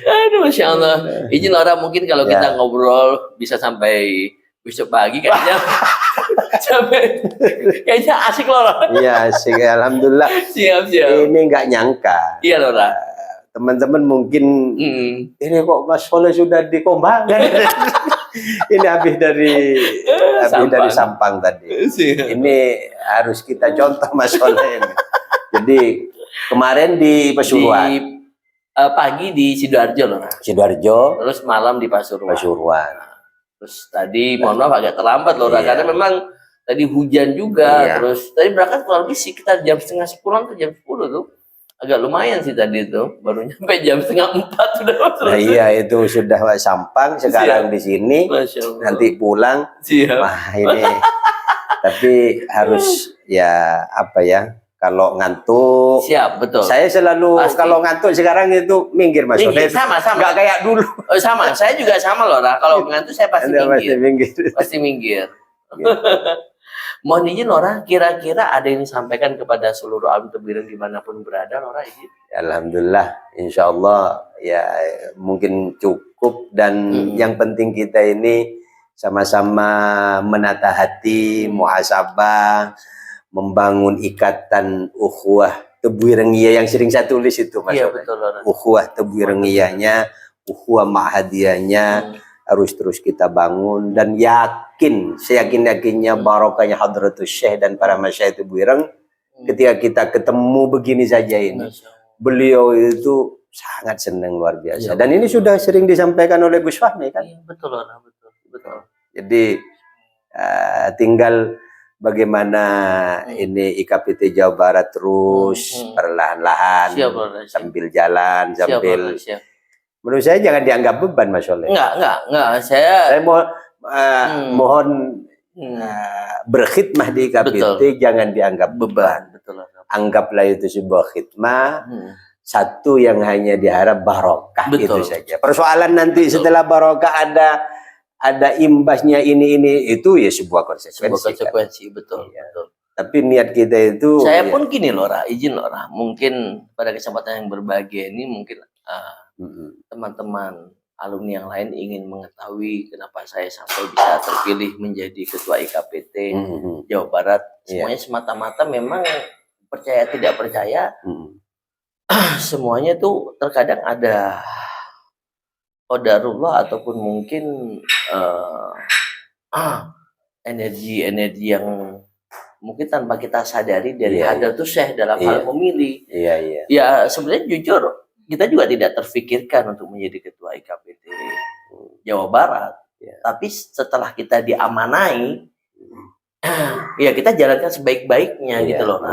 Aduh, Masya Allah. Izin Lora, mungkin kalau kita ngobrol bisa sampai besok pagi kayaknya. Kayaknya asik Lora. Iya asik, alhamdulillah. Siap. Ini nggak nyangka. Iya Lora. Teman-teman mungkin ini kok Mas Soleh sudah dikombangkan. Ini habis dari Sampang tadi. Ini harus kita contoh Mas Soleh ini. Jadi kemarin di Pasuruan. Pagi di Sidoarjo Lora. Terus malam di Pasuruan. Terus tadi mohon maaf agak terlambat Lora karena memang tadi hujan juga. Terus tadi berangkat kurang lebih sekitar jam 9:30 ke jam 10 tuh agak lumayan sih tadi itu, baru nyampe jam 3:30 sudah Nah, selesai. iya itu sudah Sampang, sekarang di sini, Masya Allah. nanti pulang. Siap. Wah ini, tapi harus ya apa ya? Kalau ngantuk, Siap, betul. saya selalu Pasti. kalau ngantuk sekarang itu minggir Mas. Minggir, sama. Nggak kayak dulu. Oh, sama, saya juga sama loh, Ra. Kalau ngantuk saya pasti minggir. Pasti minggir. Mohon izin Lora, kira-kira ada yang disampaikan kepada seluruh alim Tebuireng dimanapun berada, Lora izin? Alhamdulillah, insya Allah ya mungkin cukup dan yang penting kita ini sama-sama menata hati, muhasabah, membangun ikatan ukhuwah Tebuirengiyah yang sering saya tulis itu Mas. Iya betul Lora. Ukhuwah Tebuirengiyahnya, ukhuwah Ma'hadiyahnya harus terus kita bangun dan yakin, seyakin-yakinnya barokahnya Hadratus Syekh dan para masyayikh Tebuireng ketika kita ketemu begini saja ini. Beliau itu sangat senang luar biasa. Ya, dan ini sudah sering disampaikan oleh Gus Fahmi kan. Iya, betul Lora, betul. Jadi tinggal bagaimana ini IKPT Jawa Barat terus perlahan-lahan sambil jalan, sambil menurut saya jangan dianggap beban Mas Soleh. Enggak. Saya mohon berkhidmah di IKPT jangan dianggap beban. Betul. Anggaplah itu sebuah khidmah. Satu yang hanya diharap barokah. Itu saja. Persoalan nanti setelah barokah ada imbasnya ini itu ya sebuah konsekuensi. Betul. Tapi niat kita itu saya pun gini Lora, izin Lora, mungkin pada kesempatan yang berbahagia ini mungkin teman-teman alumni yang lain ingin mengetahui kenapa saya sampai bisa terpilih menjadi ketua IKPT Jawa Barat. Semuanya semata-mata memang percaya tidak percaya, semuanya tuh terkadang ada qadarullah ataupun mungkin energi yang mungkin tanpa kita sadari dari Hadratus Syekh dalam hal memilih. Ya sebenarnya jujur kita juga tidak terfikirkan untuk menjadi ketua IKPT Jawa Barat. Tapi setelah kita diamanai, ya kita jalankan sebaik-baiknya gitu loh.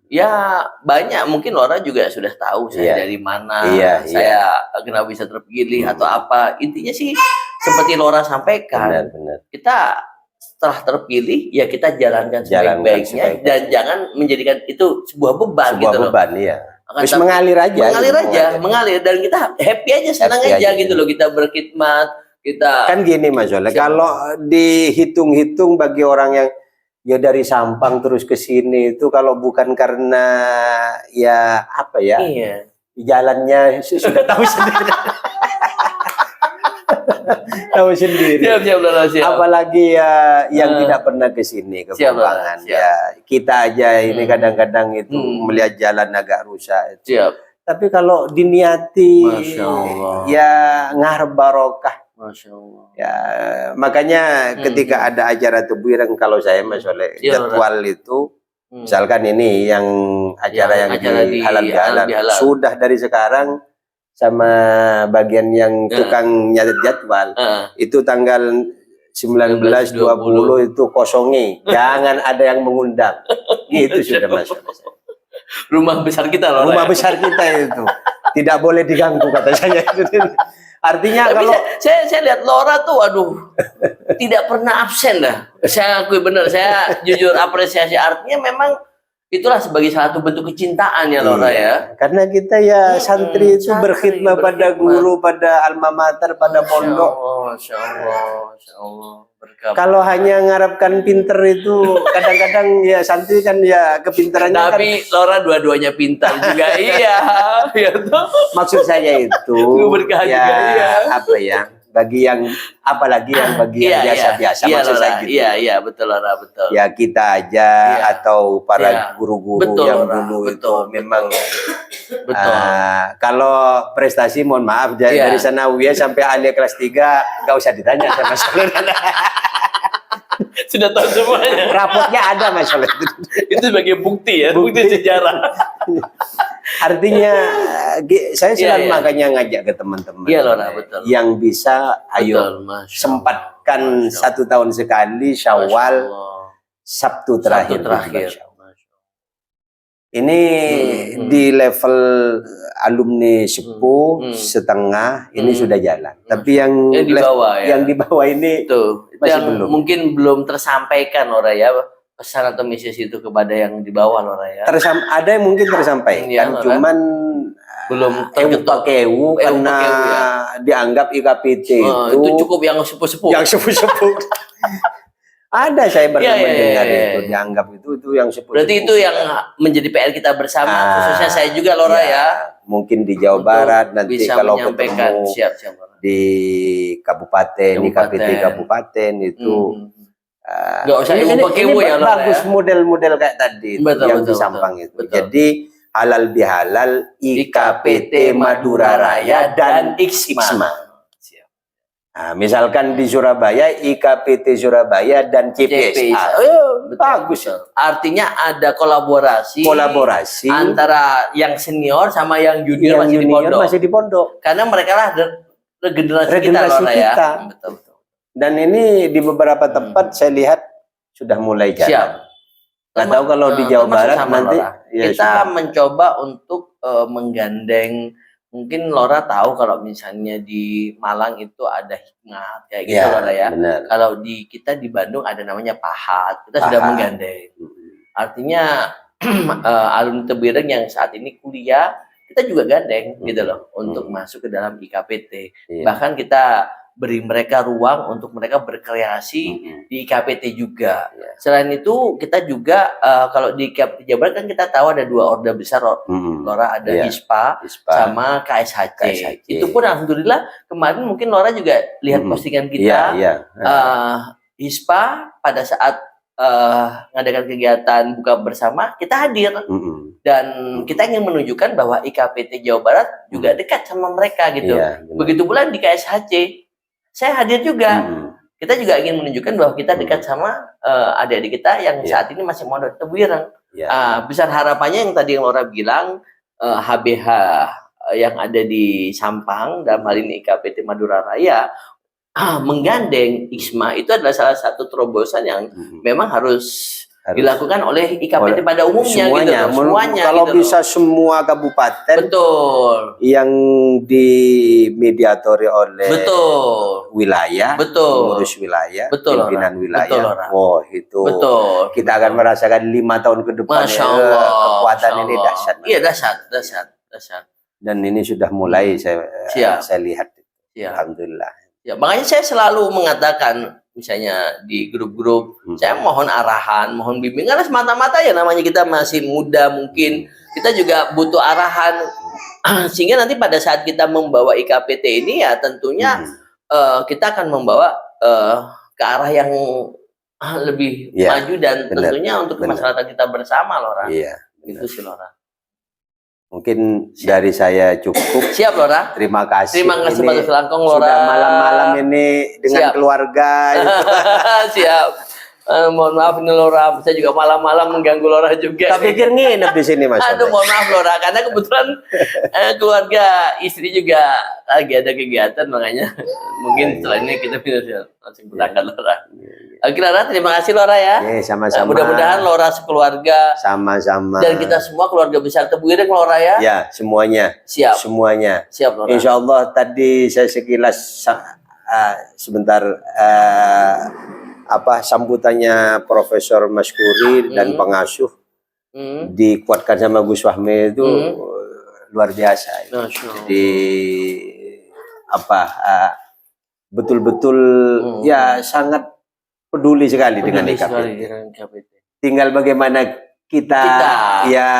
Ya banyak mungkin Lora juga sudah tahu saya dari mana, saya kenapa bisa terpilih atau apa. Intinya sih seperti Lora sampaikan, kita setelah terpilih ya kita jalankan sebaik-baiknya dan jangan menjadikan itu sebuah beban gitu loh. Terus mengalir mengalir dan kita happy aja, senang aja gitu loh, kita berkhidmat, kita kan gini Mas Soleh, kalau dihitung-hitung bagi orang yang ya dari Sampang terus ke sini itu kalau bukan karena ya apa ya jalannya sudah tahu sendiri. Tahu sendiri. Siap. Apalagi ya yang tidak pernah ke sini ke Pembangan. Ya kita aja ini kadang-kadang itu melihat jalan agak rusak. Siap. Tapi kalau diniati ya ngarep barokah. Masya Allah. Ya makanya ketika ada acara Tebuireng kalau saya Mas Soleh jadwal itu misalkan ini yang acara yang di halal sudah dari sekarang sama bagian yang tukang nyatet jadwal itu tanggal 19, 20 itu kosongi, jangan ada yang mengundang. Gitu sudah Mas. Rumah besar kita loh. Rumah besar kita itu tidak boleh diganggu kata saya. Artinya tapi kalau saya lihat Lora tuh aduh tidak pernah absen dah. Saya akui benar, saya jujur apresiasi, artinya memang itulah sebagai satu bentuk kecintaan ya Lora ya. Karena kita ya santri itu berkhidmat pada guru, pada alma mater, pada pondok. Masya Allah. Kalau hanya mengharapkan pinter itu kadang-kadang ya santri kan ya kepintarannya. Tapi kan, Lora dua-duanya pintar juga. Iya. Maksud saya itu ya apa ya? Bagi yang apalagi yang bagi yang biasa-biasa maksud saya gitu. Iya betul Lora, betul. Ya kita aja atau para guru-guru yang dulu itu memang betul. Kalau prestasi mohon maaf dari sanawiyah sampai alia kelas 3 enggak usah ditanya sama Soleh. Sudah tahu semuanya. Rapotnya ada Mas Soleh. Itu sebagai bukti ya, bukti sejarah. Artinya saya selalu makanya ngajak ke teman-teman yang bisa ayo sempatkan 1 tahun sekali Syawal Sabtu terakhir. Ini di level alumni sepuh setengah ini sudah jalan. Tapi yang di bawah ya. Yang di bawah ini itu masih yang belum. mungkin belum tersampaikan Lora ya, pesan atau misi itu kepada yang di bawah Lora ya. Ada yang mungkin tersampaikan, cuman belum pakewu karena dianggap IKPT itu cukup yang sepuh-sepuh. Yang sepuh-sepuh. Ada saya pernah mendengar itu dianggap itu yang sepuh. Berarti itu yang menjadi PR kita bersama, khususnya saya juga Lora ya. Mungkin di Jawa Barat nanti bisa kalau menyampaikan ketemu di kabupaten, IKPT kabupaten itu nggak usah ini ya, bagus model-model kayak tadi yang di Sampang itu. Jadi halal bihalal IKPT Madura Raya dan IKSMA. Nah, misalkan di Surabaya IKPT Surabaya dan CPSA. Bagus. Artinya ada kolaborasi antara yang senior sama yang junior, masih di pondok. Karena mereka lah regenerasi kita. Ya. Betul. Dan ini di beberapa tempat saya lihat sudah mulai jalan. Siap. Nggak tahu kalau di Jawa Barat nanti kita mencoba untuk menggandeng. Mungkin Lora tahu kalau misalnya di Malang itu ada hikmat kayak gitu Lora ya. Benar. Kalau kita di Bandung ada namanya pahat, kita sudah menggandeng. Artinya alumni Tebireng yang saat ini kuliah, kita juga gandeng gitu loh untuk masuk ke dalam IKPT. Bahkan kita beri mereka ruang untuk mereka berkreasi di IKPT juga. Selain itu kita juga kalau di IKPT Jawa Barat kan kita tahu ada 2 orda besar Lora, ada ISPA sama KSHC. Itu pun alhamdulillah kemarin mungkin Lora juga lihat postingan kita. ISPA pada saat ngadakan kegiatan buka bersama kita hadir dan kita ingin menunjukkan bahwa IKPT Jawa Barat juga dekat sama mereka gitu. Begitu pula di KSHC saya hadir juga. Kita juga ingin menunjukkan bahwa kita dekat sama adik-adik kita yang saat ini masih mondok Tebireng. Besar harapannya yang tadi yang Lora bilang HBH yang ada di Sampang dalam hal ini IKPT Madura Raya menggandeng IKSMA itu adalah salah satu terobosan yang memang harus dilakukan oleh IKPT pada umumnya semuanya kalau bisa semua kabupaten yang dimediatori oleh wilayah, pengurus wilayah, pimpinan wilayah. Itu kita akan merasakan 5 tahun ke depan. Masya Allah, kekuatan ini dahsyat. Iya dahsyat. Dan ini sudah mulai saya lihat. Alhamdulillah. Ya, makanya saya selalu mengatakan misalnya di grup-grup, saya mohon arahan, mohon bimbingan, karena semata-mata ya namanya kita masih muda, mungkin kita juga butuh arahan sehingga nanti pada saat kita membawa IKPT ini ya tentunya kita akan membawa ke arah yang lebih maju dan tentunya untuk kemaslahatan kita bersama Lora. Itu sih Lora. Mungkin dari saya cukup. Siap Lora. Terima kasih. Terima kasih Pak Selangkong Lora. Sudah malam-malam ini dengan keluarga. Siap. Mohon maaf ini Lora, saya juga malam-malam mengganggu Lora juga. Tapi pikir nginep di sini Mas. Aduh, mohon maaf Lora, karena kebetulan keluarga istri juga lagi ada kegiatan, makanya mungkin setelah ini kita bisa langsung berangkat Lora. Oke Lora, terima kasih Lora ya. Sama-sama. Mudah-mudahan Lora sekeluarga. Sama-sama. Dan kita semua keluarga besar Tebireng Lora ya. Ya, semuanya. Siap. Semuanya. Siap Lora. Insya Allah tadi saya sekilas sebentar sambutannya Profesor Maskuri dan pengasuh dikuatkan sama Gus Fahmi itu luar biasa. Jadi betul-betul ya sangat peduli sekali dengan IKPT. Tinggal bagaimana kita ya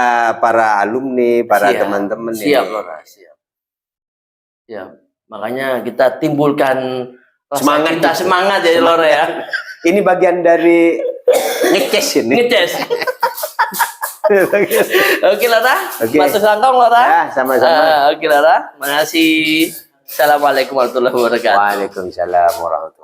para alumni, para teman-teman siap Lora, siap. Makanya kita timbulkan semangat ya Lora ya. Ini bagian dari ngeces ini. Oke Lora, Mas Selangkong Lora. Ya, sama-sama. Oke Lora, makasih. Assalamualaikum warahmatullahi wabarakatuh. Waalaikumsalam warahmatullahi wabarakatuh.